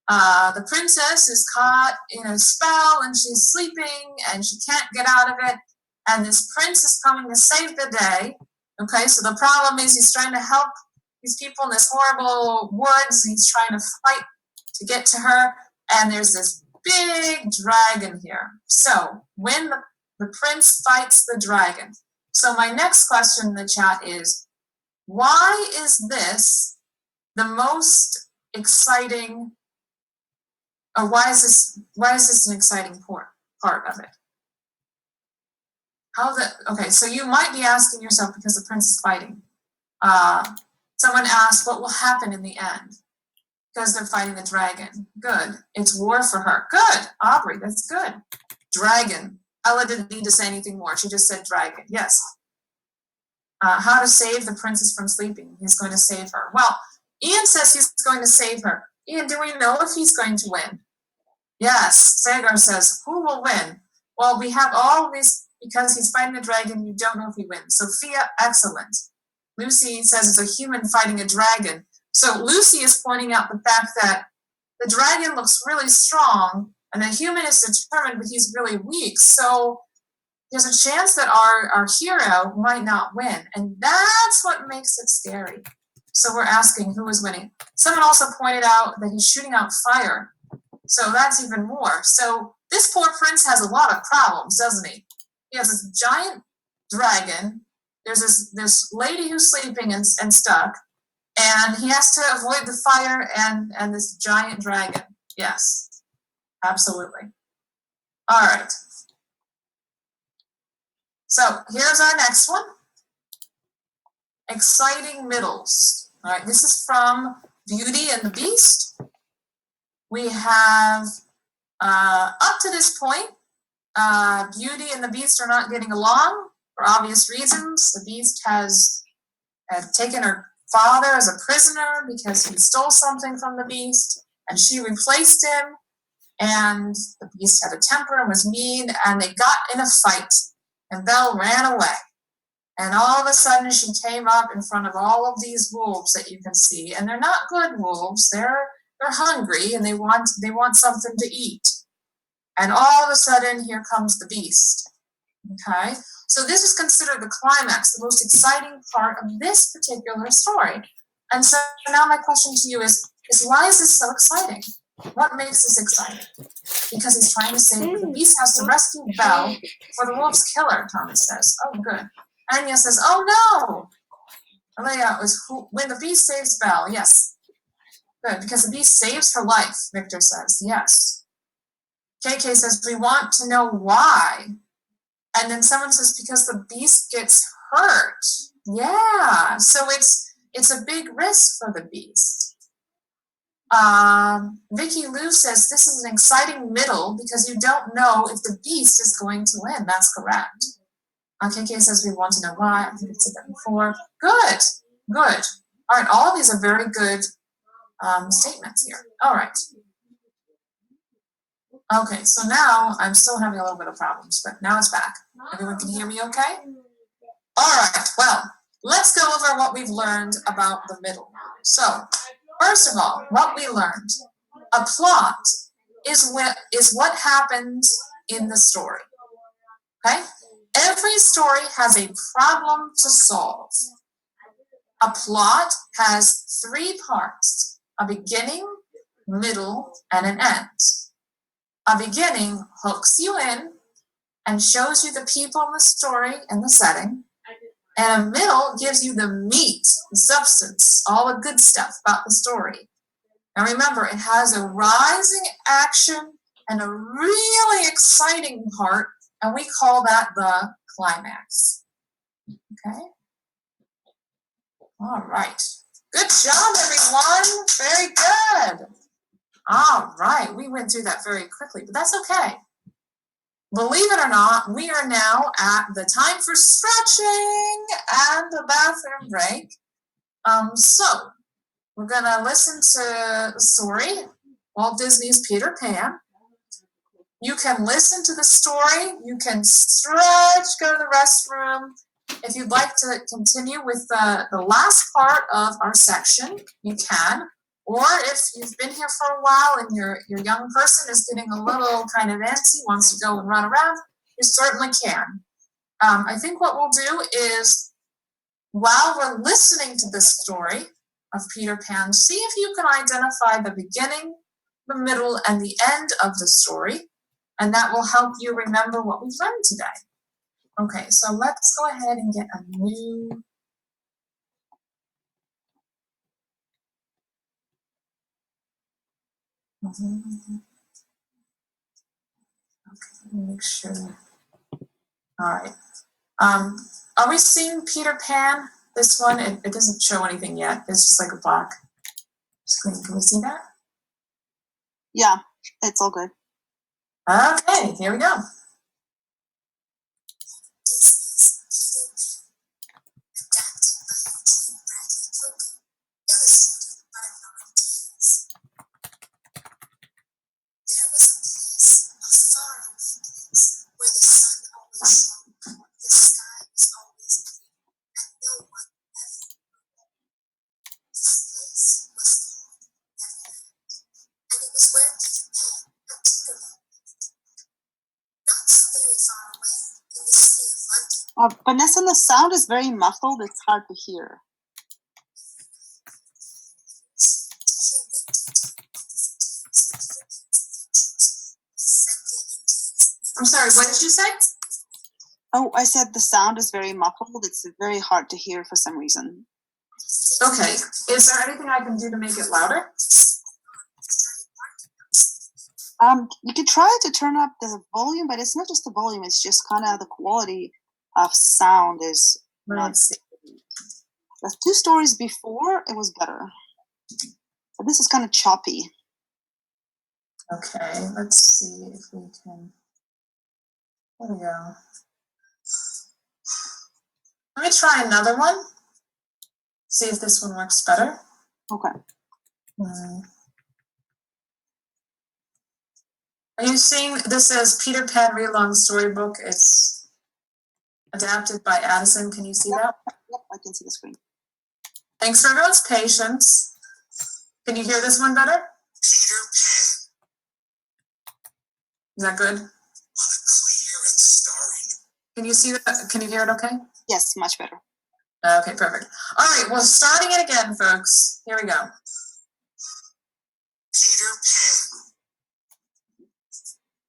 the princess is caught in a spell and she's sleeping and she can't get out of it. And this prince is coming to save the day. Okay, so the problem is he's trying to help these people in this horrible woods. He's trying to fight to get to her. And there's this big dragon here. So when the prince fights the dragon. So my next question in the chat is, why is this the most exciting, or why is this an exciting part of it? Okay, so you might be asking yourself because the prince is fighting. Someone asked what will happen in the end because they're fighting the dragon. Good. It's war for her. Good. Aubrey, that's good. Dragon. Ella didn't need to say anything more. She just said dragon. Yes. How to save the princess from sleeping. He's going to save her. Well, Ian says he's going to save her. Ian, do we know if he's going to win? Yes. Sagar says, who will win? Well, we have all these, because he's fighting the dragon, you don't know if he wins. Sophia, excellent. Lucy says it's a human fighting a dragon. So Lucy is pointing out the fact that the dragon looks really strong and the human is determined, but he's really weak. So there's a chance that our hero might not win. And that's what makes it scary. So we're asking who is winning. Someone also pointed out that he's shooting out fire. So that's even more. So this poor prince has a lot of problems, doesn't he? He has this giant dragon. There's this lady who's sleeping and stuck. And he has to avoid the fire and this giant dragon. Yes, absolutely. All right. So here's our next one. Exciting middles. All right, this is from Beauty and the Beast. We have, up to this point, Beauty and the Beast are not getting along for obvious reasons. The Beast has taken her father as a prisoner because he stole something from the Beast, and she replaced him, and the Beast had a temper and was mean, and they got in a fight, and Belle ran away. And all of a sudden she came up in front of all of these wolves that you can see, and they're not good wolves. They're hungry and they want something to eat. And all of a sudden here comes the Beast. Okay? So this is considered the climax, the most exciting part of this particular story. And so now my question to you is why is this so exciting? What makes this exciting? Because he's trying to save her. The Beast has to rescue Belle for the wolves kill her, Thomas says. Oh, good. Anya says, oh no! Alea was when the Beast saves Belle, yes. Good, because the Beast saves her life, Victor says, yes. KK says, we want to know why. And then someone says, because the Beast gets hurt. Yeah, so it's a big risk for the Beast. Vicky Lou says, this is an exciting middle because you don't know if the Beast is going to win. That's correct. KK says we want to know why. I think it's said that before. Good, good. All right, all of these are very good statements here. All right. Okay, so now I'm still having a little bit of problems, but now it's back. Everyone can hear me okay? All right, well, let's go over what we've learned about the middle. So, first of all, what we learned, a plot is what happens in the story, okay? Every story has a problem to solve. A plot has 3 parts, a beginning, middle, and an end. A beginning hooks you in and shows you the people in the story and the setting. And a middle gives you the meat, the substance, all the good stuff about the story. Now remember, it has a rising action and a really exciting part, and we call that the climax. Okay? All right. Good job, everyone. Very good. All right. We went through that very quickly, but that's okay. Believe it or not, we are now at the time for stretching and a bathroom break. So we're gonna listen to the story, Walt Disney's Peter Pan. You can listen to the story, you can stretch, go to the restroom. If you'd like to continue with the last part of our section, you can. Or if you've been here for a while and your young person is getting a little kind of antsy, wants to go and run around, you certainly can. I think what we'll do is, while we're listening to this story of Peter Pan, see if you can identify the beginning, the middle, and the end of the story, and that will help you remember what we've learned today. Okay, so let's go ahead and get a new. Okay, make sure. All right. Are we seeing Peter Pan? This one, it doesn't show anything yet. It's just like a black screen. Can we see that? Yeah, it's all good. Okay, here we go. Vanessa, the sound is very muffled. It's hard to hear. I'm sorry, what did you say? Oh, I said the sound is very muffled. It's very hard to hear for some reason. Okay, is there anything I can do to make it louder? You could try to turn up the volume, but it's not just the volume. It's just kind of the quality of sound is not. Let's see. The two stories before, it was better. But this is kind of choppy. Okay, let's see if we can. There we go. Let me try another one. See if this one works better. Okay. Are you seeing, this says Peter Pan Read Along Storybook. It's adapted by Addison. Can you see that? Yep, I can see the screen. Thanks for everyone's patience. Can you hear this one better? Peter Pan, Is that good? on a clear and starry night. Can you see that? Can you hear it okay? Yes, much better. Okay, perfect. All right, well, starting it again, folks. Here we go. Peter Pan,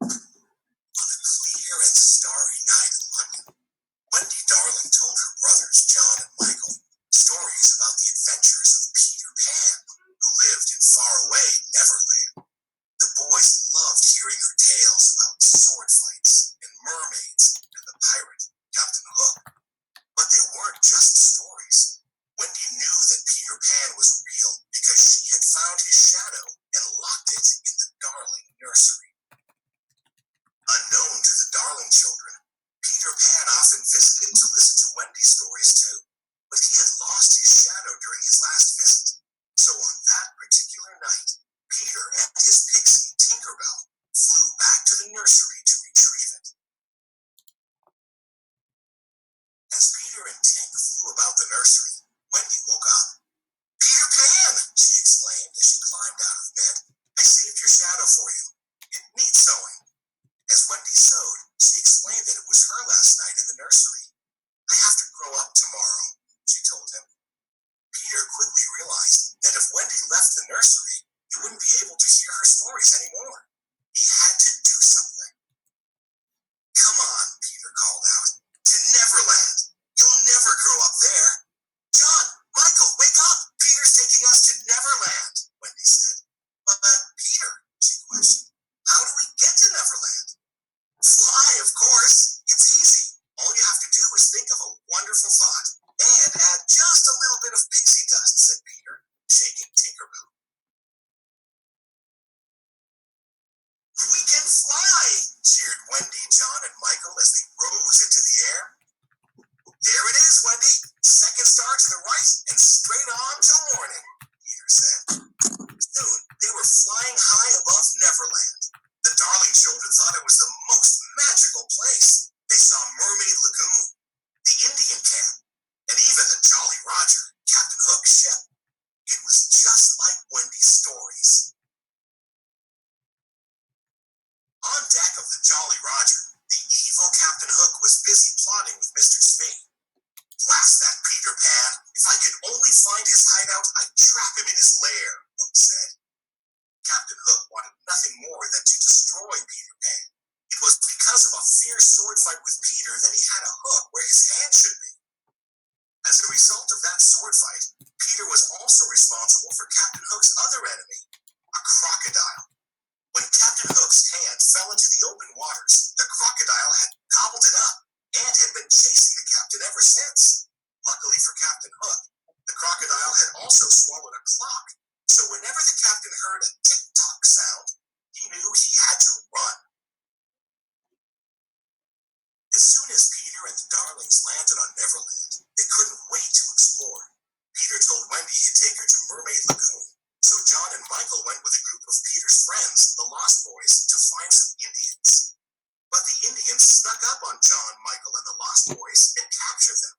on a clear and starry night in London, Wendy Darling told her brothers John and Michael stories about the adventures of Peter Pan, who lived in faraway Neverland. The boys loved hearing her tales about sword fights and mermaids and the pirate, Captain Hook. But they weren't just stories. Wendy knew that Peter Pan was real because she had found his shadow and locked it in the Darling nursery. Unknown to the Darling children, Peter Pan often visited to listen to Wendy's stories too, but he had lost his shadow during his last visit. So on that particular night, Peter and his pixie, Tinkerbell, flew back to the nursery to retrieve it. As Peter and Tink flew about the nursery, Wendy woke up. Peter Pan, she exclaimed as she climbed out of bed. I saved your shadow for you. It needs sewing. As Wendy sewed, she explained that it was her last night in the nursery. I have to grow up tomorrow, she told him. Peter quickly realized that if Wendy left the nursery, he wouldn't be able to hear her stories anymore. He had to do something. Come on, went with a group of Peter's friends, the Lost Boys, to find some Indians. But the Indians snuck up on John, Michael, and the Lost Boys and captured them.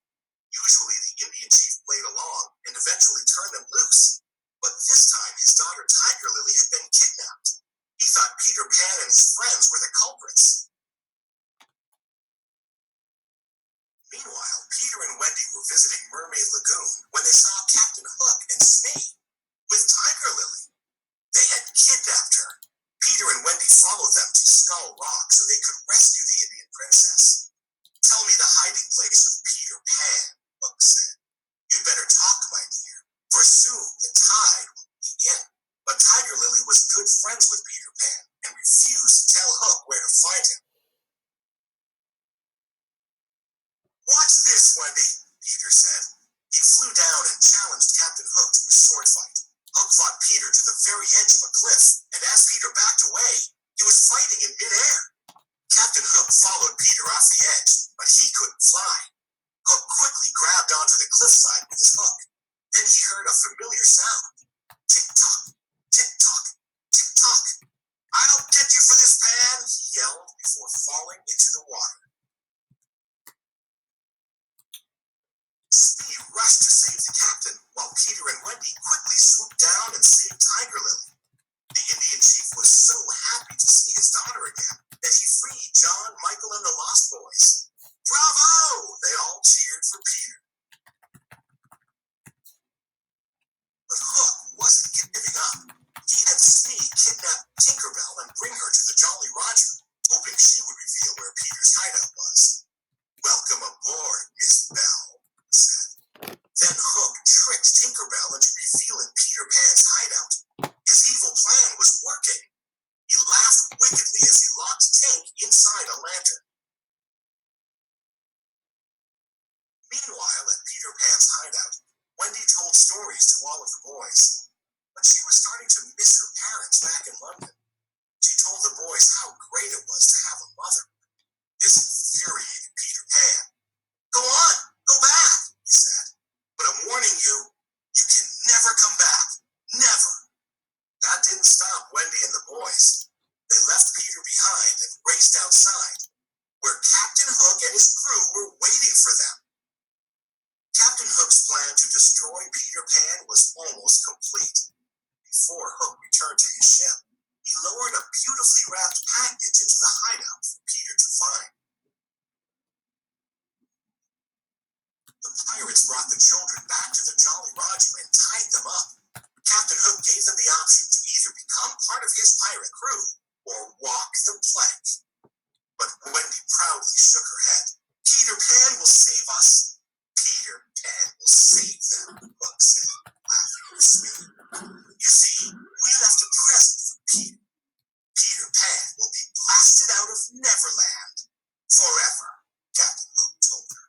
Usually the Indian chief played along and eventually turned them loose. But this time his daughter Tiger Lily had been kidnapped. He thought Peter Pan and his friends were the culprits. Meanwhile, Peter and Wendy were visiting Mermaid Lagoon when they saw Captain Hook and Smee with Tiger Lily. They had kidnapped her. Peter and Wendy followed them to Skull Rock so they could rescue the Indian princess. Tell me the hiding place of Peter Pan, Hook said. You'd better talk, my dear, for soon the tide will begin. But Tiger Lily was good friends with Peter Pan and refused to tell Hook where to find him. Watch this, Wendy, Peter said. He flew down and challenged Captain Hook to a sword fight. Hook fought Peter to the very edge of a cliff, and as Peter backed away, he was fighting in midair. Captain Hook followed Peter off the edge, but he couldn't fly. Hook quickly grabbed onto the cliffside with his hook. Then he heard a familiar sound. Tick-tock, tick-tock, tick-tock. I'll get you for this, Pan, he yelled before falling into the water. Smee rushed to save the captain, while Peter and Wendy quickly swooped down and saved Tiger Lily. The Indian chief was so happy to see his daughter again that he freed John, Michael, and the Lost Boys. Bravo! They all cheered for Peter. But Hook wasn't giving up. He had Smee kidnap Tinkerbell and bring her to the Jolly Roger, hoping she would reveal where Peter's hideout was. Welcome aboard, Miss Bell, he said. Then Hook tricked Tinkerbell into revealing Peter Pan's hideout. His evil plan was working. He laughed wickedly as he locked Tink inside a lantern. Meanwhile, at Peter Pan's hideout, Wendy told stories to all of the boys. But she was starting to miss her parents back in London. She told the boys how great it was to have a mother. This infuriated Peter Pan. Go on, go back, he said. But I'm warning you, you can never come back. Never. That didn't stop Wendy and the boys. They left Peter behind and raced outside, where Captain Hook and his crew were waiting for them. Captain Hook's plan to destroy Peter Pan was almost complete. Before Hook returned to his ship, he lowered a beautifully wrapped package into the hideout for Peter to find. The pirates brought the children back to the Jolly Roger and tied them up. Captain Hook gave them the option to either become part of his pirate crew or walk the plank. But Wendy proudly shook her head. Peter Pan will save us. Peter Pan will save them, Hook said, laughing sweetly. You see, we left a present for Peter. Peter Pan will be blasted out of Neverland forever, Captain Hook told her.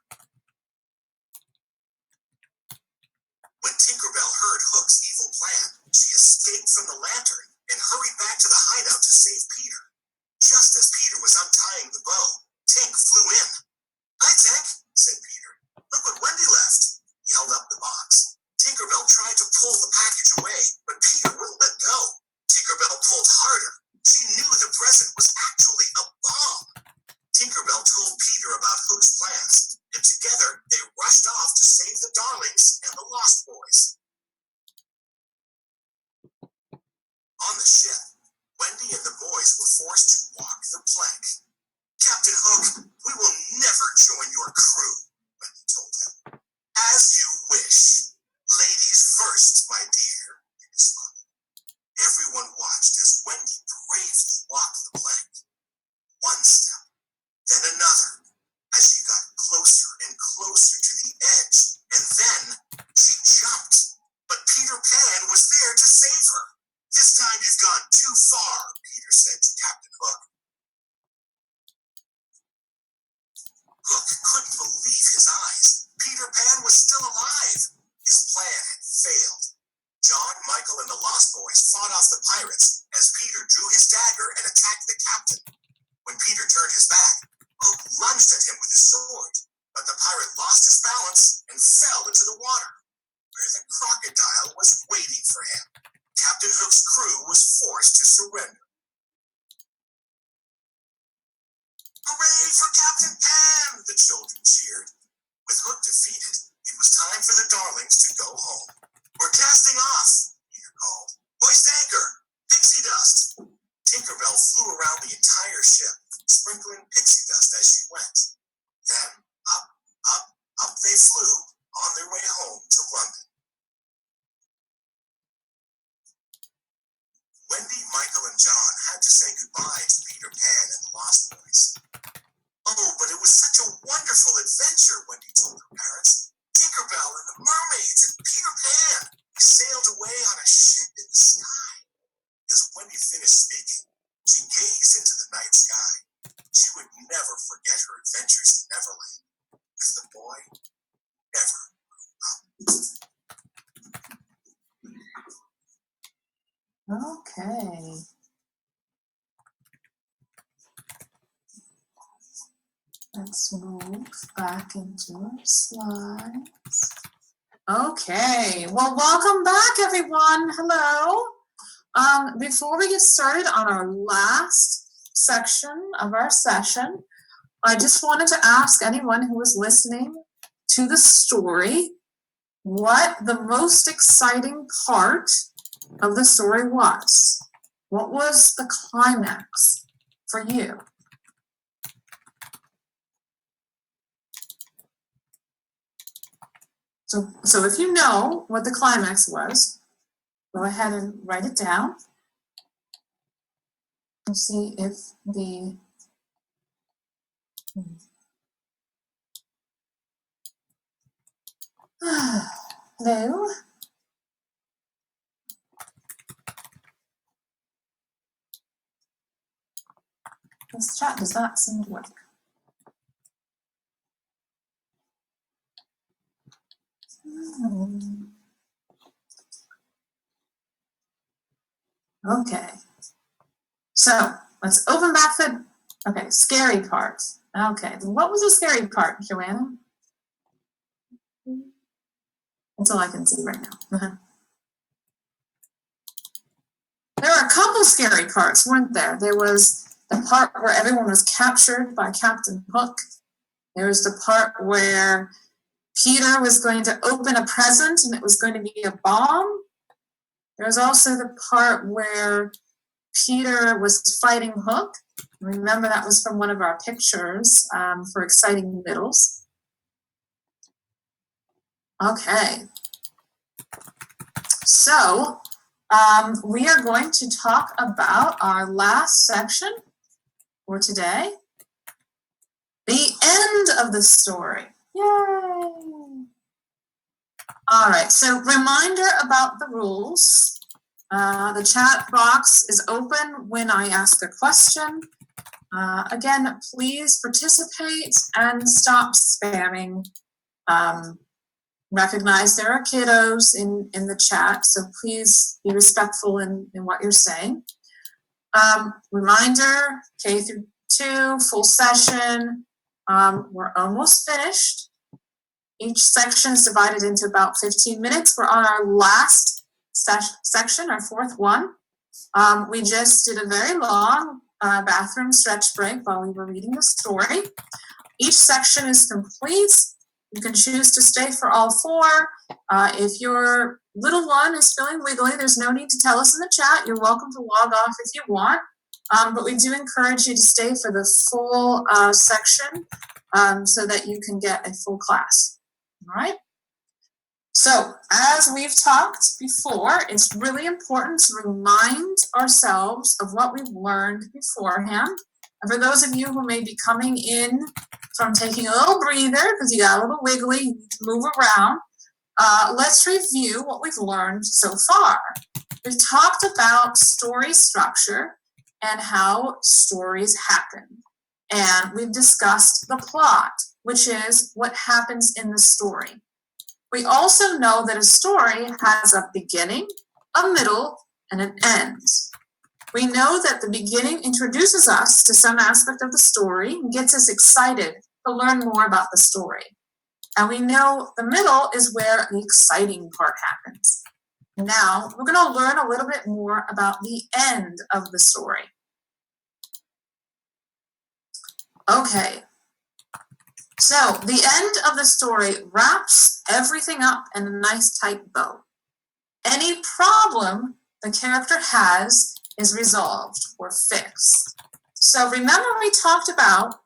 When Tinkerbell heard Hook's evil plan, she escaped from the lantern and hurried back to the hideout to save Peter. Just as Peter was untying the bow, Tink flew in. Hi, Tink, said Peter. Look what Wendy left. He held up the box. Tinkerbell tried to pull the package away, but Peter wouldn't let go. Tinkerbell pulled harder. She knew the present was actually a bomb. Tinkerbell told Peter about Hook's plans, and together they rushed off to save the Darlings and the Lost Boys. On the ship, Wendy and the boys were forced to walk the plank. Captain Hook, we will never join your crew, Wendy told him. As you wish. Ladies first, my dear, he responded. Everyone watched as Wendy bravely walked the plank. One step, then another, as she got closer and closer to the edge, and then she jumped. But Peter Pan was there to save her. This time you've gone too far, Peter said to Captain Hook. Hook couldn't believe his eyes. Peter Pan was still alive. His plan had failed. John, Michael, and the Lost Boys fought off the pirates as Peter drew his dagger and attacked the captain. When Peter turned his back, Hook lunged at him with his sword, but the pirate lost his balance and fell into the water, where the crocodile was waiting for him. Captain Hook's crew was forced to surrender. Hooray for Captain Pan! The children cheered. With Hook defeated, it was time for the Darlings to go home. We're casting off, Peter called. Hoist anchor! Pixie dust! Tinkerbell flew around the entire ship, sprinkling pixie dust as she went. Then, up they flew, on their way home to London. Wendy, Michael, and John had to say goodbye to Peter Pan and the Lost Boys. Oh, but it was such a wonderful adventure, Wendy told her parents. Tinkerbell and the mermaids and Peter Pan sailed away on a ship in the sky. As Wendy finished speaking, she gazed into the night sky. She would never forget her adventures in Neverland. With the boy, never grew up. Okay. Let's move back into our slides. Okay, well, welcome back, everyone. Hello. Before we get started on our last section of our session, I just wanted to ask anyone who was listening to the story what the most exciting part of the story was. What was the climax for you? So if you know what the climax was, go ahead and write it down. And see if the hello. This chat does not seem to work. Okay, so let's open back the, okay, scary part. Okay, what was the scary part, Joanna? That's all I can see right now. There were a couple scary parts, weren't there? There was the part where everyone was captured by Captain Hook. There was the part where Peter was going to open a present and it was going to be a bomb. There was also the part where Peter was fighting Hook. Remember, that was from one of our pictures for Exciting Middles. Okay. So we are going to talk about our last section for today. The end of the story. Yay! All right, so reminder about the rules. The chat box is open when I ask a question. Again, please participate and stop spamming. Recognize there are kiddos in the chat, so please be respectful in what you're saying. Reminder, K through 2, full session. We're almost finished. Each section is divided into about 15 minutes. We're on our last section, our fourth one. We just did a very long bathroom stretch break while we were reading the story. Each section is complete. You can choose to stay for all 4. If your little one is feeling wiggly, there's no need to tell us in the chat. You're welcome to log off if you want. But we do encourage you to stay for the full section so that you can get a full class. All right? So, as we've talked before, it's really important to remind ourselves of what we've learned beforehand. And for those of you who may be coming in from taking a little breather, because you got a little wiggly, you need to move around, let's review what we've learned so far. We've talked about story structure and how stories happen. And we've discussed the plot, which is what happens in the story. We also know that a story has a beginning, a middle, and an end. We know that the beginning introduces us to some aspect of the story and gets us excited to learn more about the story. And we know the middle is where the exciting part happens. Now, we're going to learn a little bit more about the end of the story. Okay, so the end of the story wraps everything up in a nice tight bow. Any problem the character has is resolved or fixed. So remember we talked about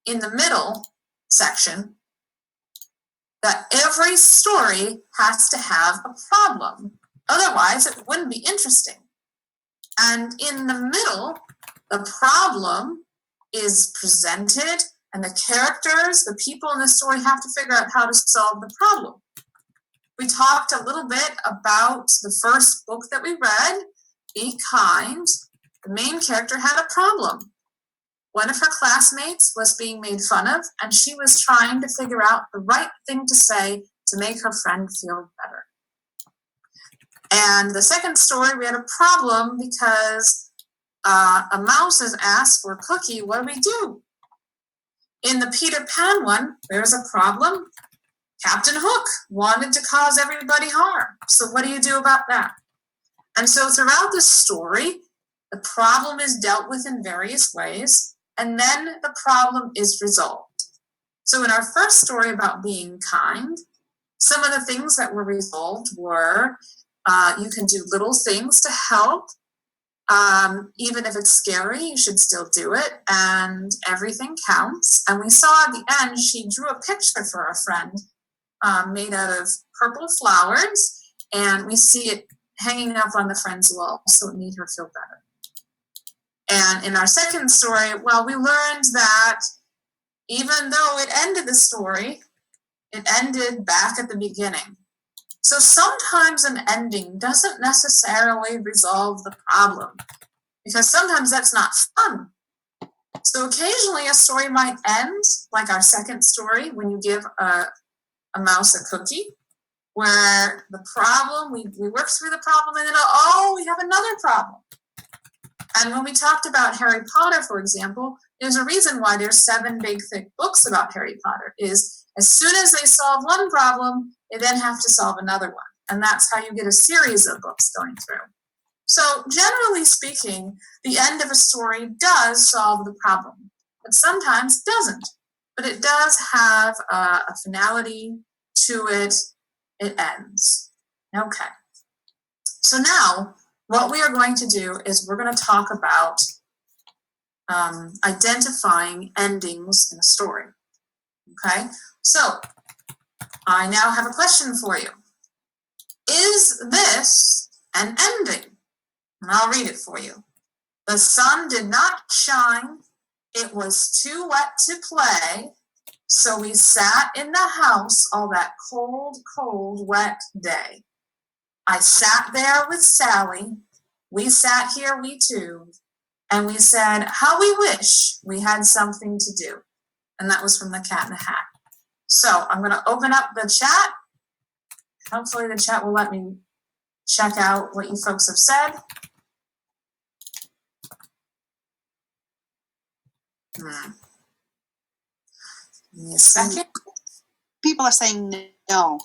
in the middle section that every story has to have a problem. Otherwise, it wouldn't be interesting. And in the middle, the problem is presented, and the characters, the people in the story have to figure out how to solve the problem. We talked a little bit about the first book that we read, Be Kind. The main character had a problem. One of her classmates was being made fun of, and she was trying to figure out the right thing to say to make her friend feel better. And the second story, we had a problem because a mouse is asked for a cookie. What do we do? In the Peter Pan one, there's a problem. Captain Hook wanted to cause everybody harm. So what do you do about that? And so throughout the story, the problem is dealt with in various ways, and then the problem is resolved. So in our first story about being kind, some of the things that were resolved were you can do little things to help. Even if it's scary, you should still do it, and everything counts. And we saw at the end, she drew a picture for a friend made out of purple flowers, and we see it hanging up on the friend's wall, so it made her feel better. And in our second story, well, we learned that even though it ended the story, it ended back at the beginning. So sometimes an ending doesn't necessarily resolve the problem, because sometimes that's not fun. So occasionally a story might end, like our second story, when you give a mouse a cookie, where the problem, we work through the problem, and then, oh, we have another problem. And when we talked about Harry Potter, for example, there's a reason why there's 7 big, thick books about Harry Potter, is as soon as they solve one problem, they then have to solve another one. And that's how you get a series of books going through. So generally speaking, the end of a story does solve the problem, but sometimes it doesn't. But it does have a finality to it. It ends. Okay. So now what we are going to do is we're going to talk about identifying endings in a story. Okay. So I now have a question for you. Is this an ending? And I'll read it for you. The sun did not shine. It was too wet to play. So we sat in the house all that cold, cold, wet day. I sat there with Sally. We sat here, we two, and we said, how we wish we had something to do. And that was from The Cat in the Hat. So I'm going to open up the chat. Hopefully the chat will let me check out what you folks have said. Give me a second. People are saying no.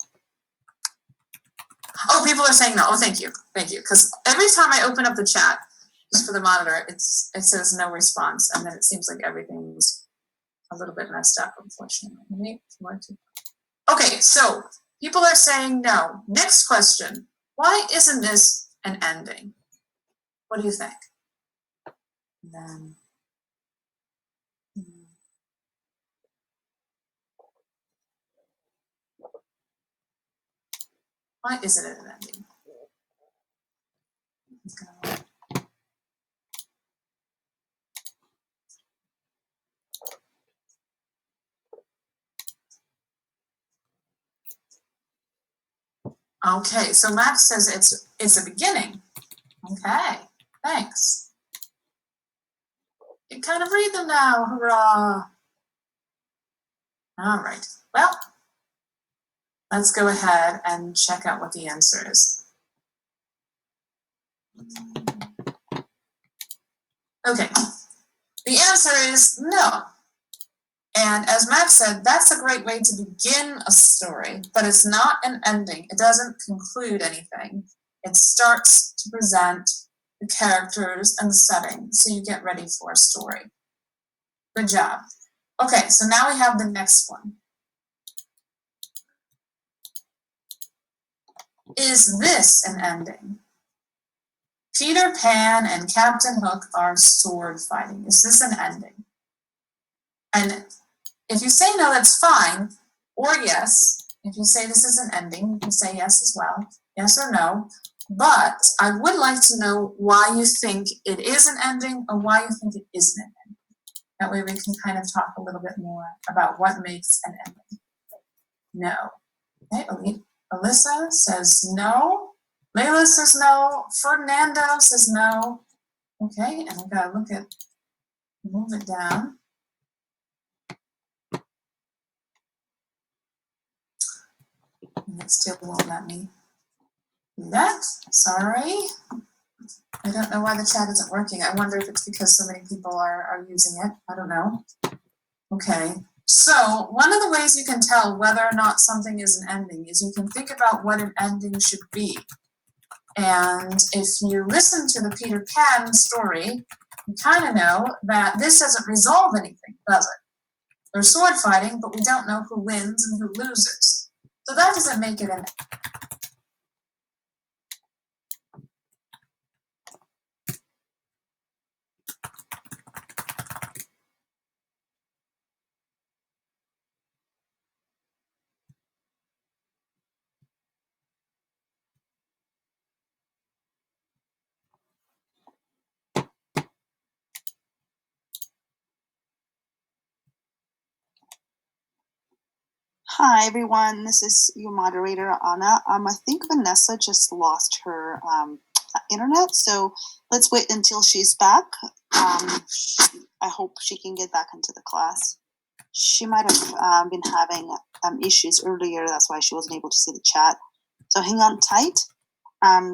Oh, people are saying no. Oh, thank you. Thank you. Because every time I open up the chat, just for the monitor, it says no response. And then it seems like everything's a little bit messed up, unfortunately. Okay, so people are saying no. Next question. Why isn't this an ending? What do you think? And then, why isn't it an ending? Okay, so Max says it's a beginning. Okay, thanks. You kind of read them now, hurrah. All right, well, let's go ahead and check out what the answer is. Okay, the answer is no. And as Max said, that's a great way to begin a story, but it's not an ending. It doesn't conclude anything. it starts to present the characters and the setting so you get ready for a story. Good job. Okay, so now we have the next one. Is this an ending? Peter Pan and Captain Hook are sword fighting. Is this an ending? And if you say no, that's fine, or yes. If you say this is an ending, you can say yes as well, yes or no. But I would like to know why you think it is an ending or why you think it isn't an ending. That way we can kind of talk a little bit more about what makes an ending. No. Okay, Alyssa says no. Layla says no. Ferdinando says no. Okay, and we gotta move it down. And it still won't let me do that. Sorry. I don't know why the chat isn't working. I wonder if it's because so many people are using it. I don't know. Okay. So one of the ways you can tell whether or not something is an ending is you can think about what an ending should be. And if you listen to the Peter Pan story, you kind of know that this doesn't resolve anything, does it? There's sword fighting, but we don't know who wins and who loses. So that doesn't make it an Hi everyone, this is your moderator Anna. I think Vanessa just lost her internet, so let's wait until she's back. I hope she can get back into the class. She might have been having issues earlier, that's why she wasn't able to see the chat. So hang on tight,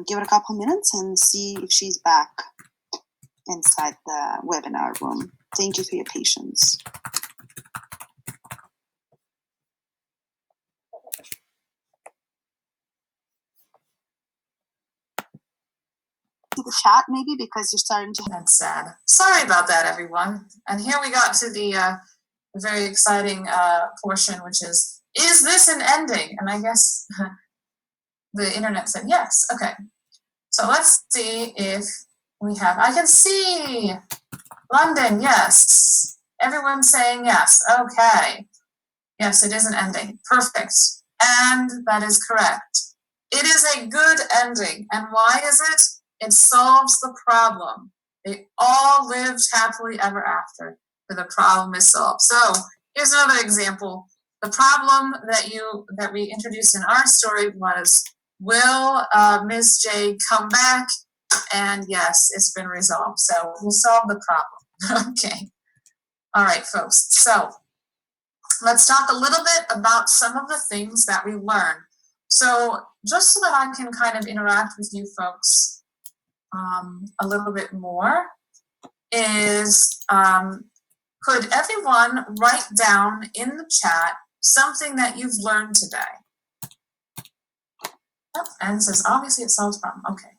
give it a couple minutes and see if she's back inside the webinar room. Thank you for your patience. The chat maybe because you're starting to. That's sad. Sorry about that, everyone. And here we got to the very exciting portion, which is this an ending? And I guess the internet said yes. Okay. So let's see if we have, I can see London, yes. Everyone's saying yes. Okay. Yes, it is an ending. Perfect. And that is correct. It is a good ending. And why is it? It solves the problem. They all lived happily ever after, for the problem is solved. So here's another example. The problem that we introduced in our story was, will Ms. J come back? And yes, it's been resolved. So we solved the problem. Okay. All right, folks. So let's talk a little bit about some of the things that we learned. So just so that I can kind of interact with you folks a little bit more is, could everyone write down in the chat something that you've learned today? Yep, and it says, obviously it solves problem. Okay.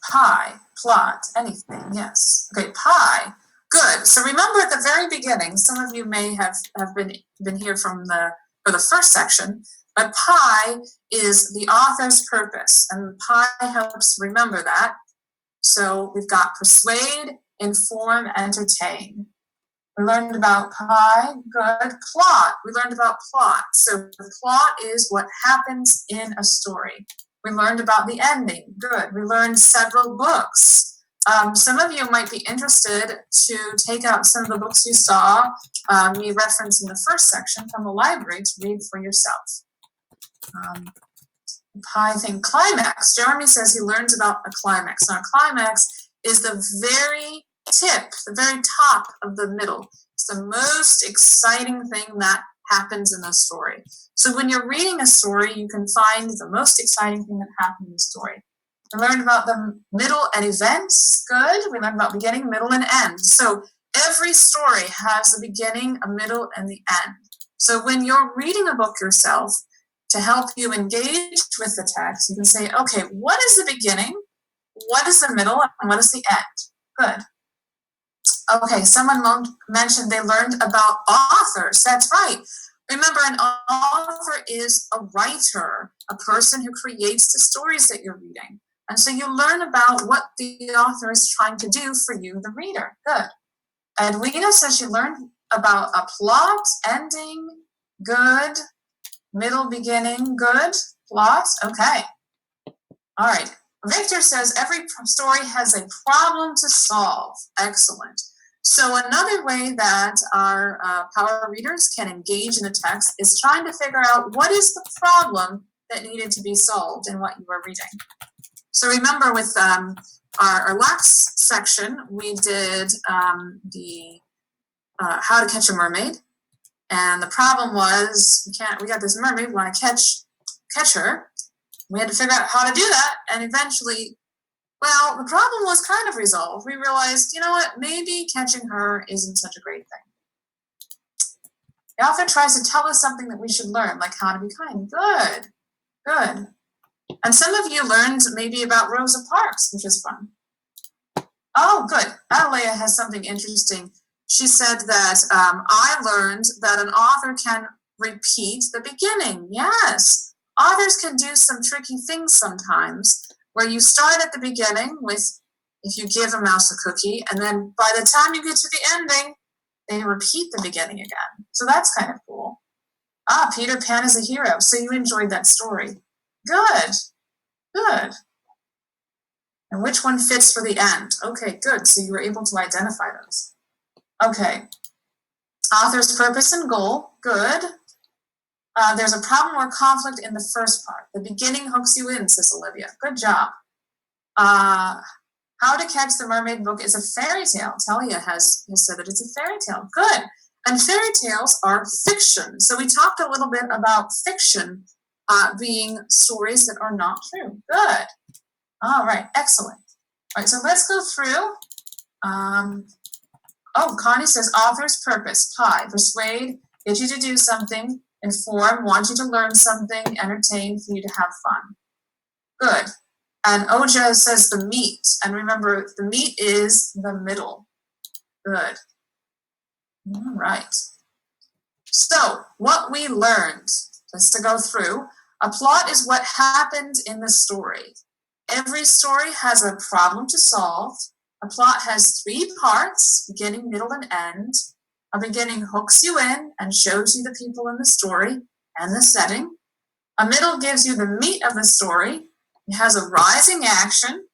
Pie, plot, anything, yes. Okay, pie, good. So remember at the very beginning, some of you may have been here for the first section, but pie is the author's purpose, and pie helps remember that. So we've got persuade, inform, entertain. We learned about pie, good. Plot, we learned about plot. So the plot is what happens in a story. We learned about the ending, good. We learned several books. Some of you might be interested to take out some of the books you saw me reference in the first section from the library to read for yourself. Pie thing, climax. Jeremy says he learns about a climax. Now, a climax is the very tip, the very top of the middle. It's the most exciting thing that happens in a story. So when you're reading a story, you can find the most exciting thing that happened in the story. We learned about the middle and events. Good. We learned about beginning, middle, and end. So every story has a beginning, a middle, and the end. So when you're reading a book yourself, to help you engage with the text, you can say, okay, what is the beginning? What is the middle? And what is the end? Good. Okay, someone mentioned they learned about authors. That's right. Remember, an author is a writer, a person who creates the stories that you're reading. And so you learn about what the author is trying to do for you, the reader. Good. Edwina says she learned about a plot, ending, good, middle, beginning, good, plot. Okay. All right. Victor says every story has a problem to solve. Excellent. So another way that our power readers can engage in the text is trying to figure out what is the problem that needed to be solved in what you were reading. So remember with our last section, we did the How to Catch a Mermaid. And the problem was we got this mermaid, we want to catch her. We had to figure out how to do that, and eventually, well, the problem was kind of resolved. We realized, you know what, maybe catching her isn't such a great thing. The author tries to tell us something that we should learn, like how to be kind. Good, good. And some of you learned maybe about Rosa Parks, which is fun. Oh, good. Adelia has something interesting. She said that I learned that an author can repeat the beginning. Yes. Authors can do some tricky things sometimes, where you start at the beginning with, if you give a mouse a cookie, and then by the time you get to the ending, they repeat the beginning again. So that's kind of cool. Ah, Peter Pan is a hero. So you enjoyed that story. Good, good. And which one fits for the end? Okay, good. So you were able to identify those. Okay. Author's purpose and goal. Good. There's a problem or conflict in the first part. The beginning hooks you in, says Olivia. Good job. How to Catch the Mermaid book is a fairy tale. Talia has said that it's a fairy tale. Good. And fairy tales are fiction. So we talked a little bit about fiction being stories that are not true. Good. All right. Excellent. All right. So let's go through. Connie says author's purpose, pie, persuade, get you to do something, inform, want you to learn something, entertain, for you to have fun. Good. And Oja says the meat. And remember, the meat is the middle. Good. All right. So, what we learned, just to go through, a plot is what happened in the story. Every story has a problem to solve. A plot has 3 parts, beginning, middle, and end. A beginning hooks you in and shows you the people in the story and the setting. A middle gives you the meat of the story. It has a rising action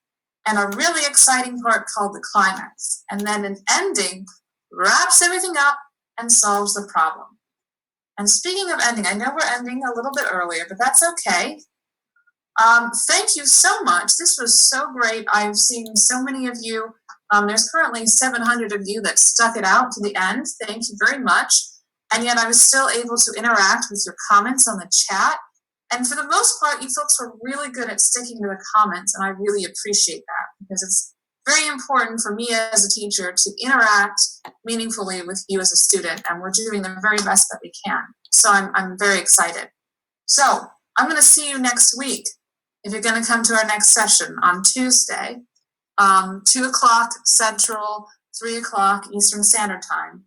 and a really exciting part called the climax. And then an ending wraps everything up and solves the problem. And speaking of ending, I know we're ending a little bit earlier, but that's okay. Thank you so much. This was so great. I've seen so many of you. There's currently 700 of you that stuck it out to the end. Thank you very much. And yet I was still able to interact with your comments on the chat. And for the most part, you folks were really good at sticking to the comments, and I really appreciate that because it's very important for me as a teacher to interact meaningfully with you as a student, and we're doing the very best that we can. So I'm very excited. So I'm going to see you next week if you're going to come to our next session on Tuesday, 2 o'clock Central, 3 o'clock Eastern Standard Time.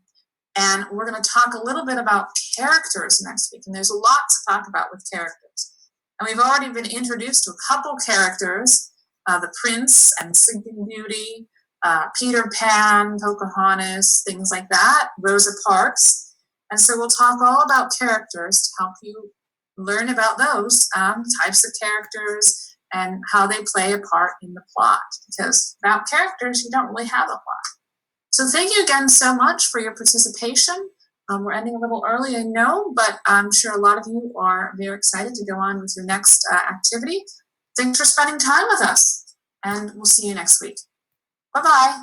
And we're going to talk a little bit about characters next week. And there's a lot to talk about with characters. And we've already been introduced to a couple characters, the Prince and Sleeping Beauty, Peter Pan, Pocahontas, things like that, Rosa Parks. And so we'll talk all about characters to help you learn about those types of characters and how they play a part in the plot. Because without characters, you don't really have a plot. So thank you again so much for your participation. We're ending a little early, I know, but I'm sure a lot of you are very excited to go on with your next activity. Thanks for spending time with us, and we'll see you next week. Bye-bye.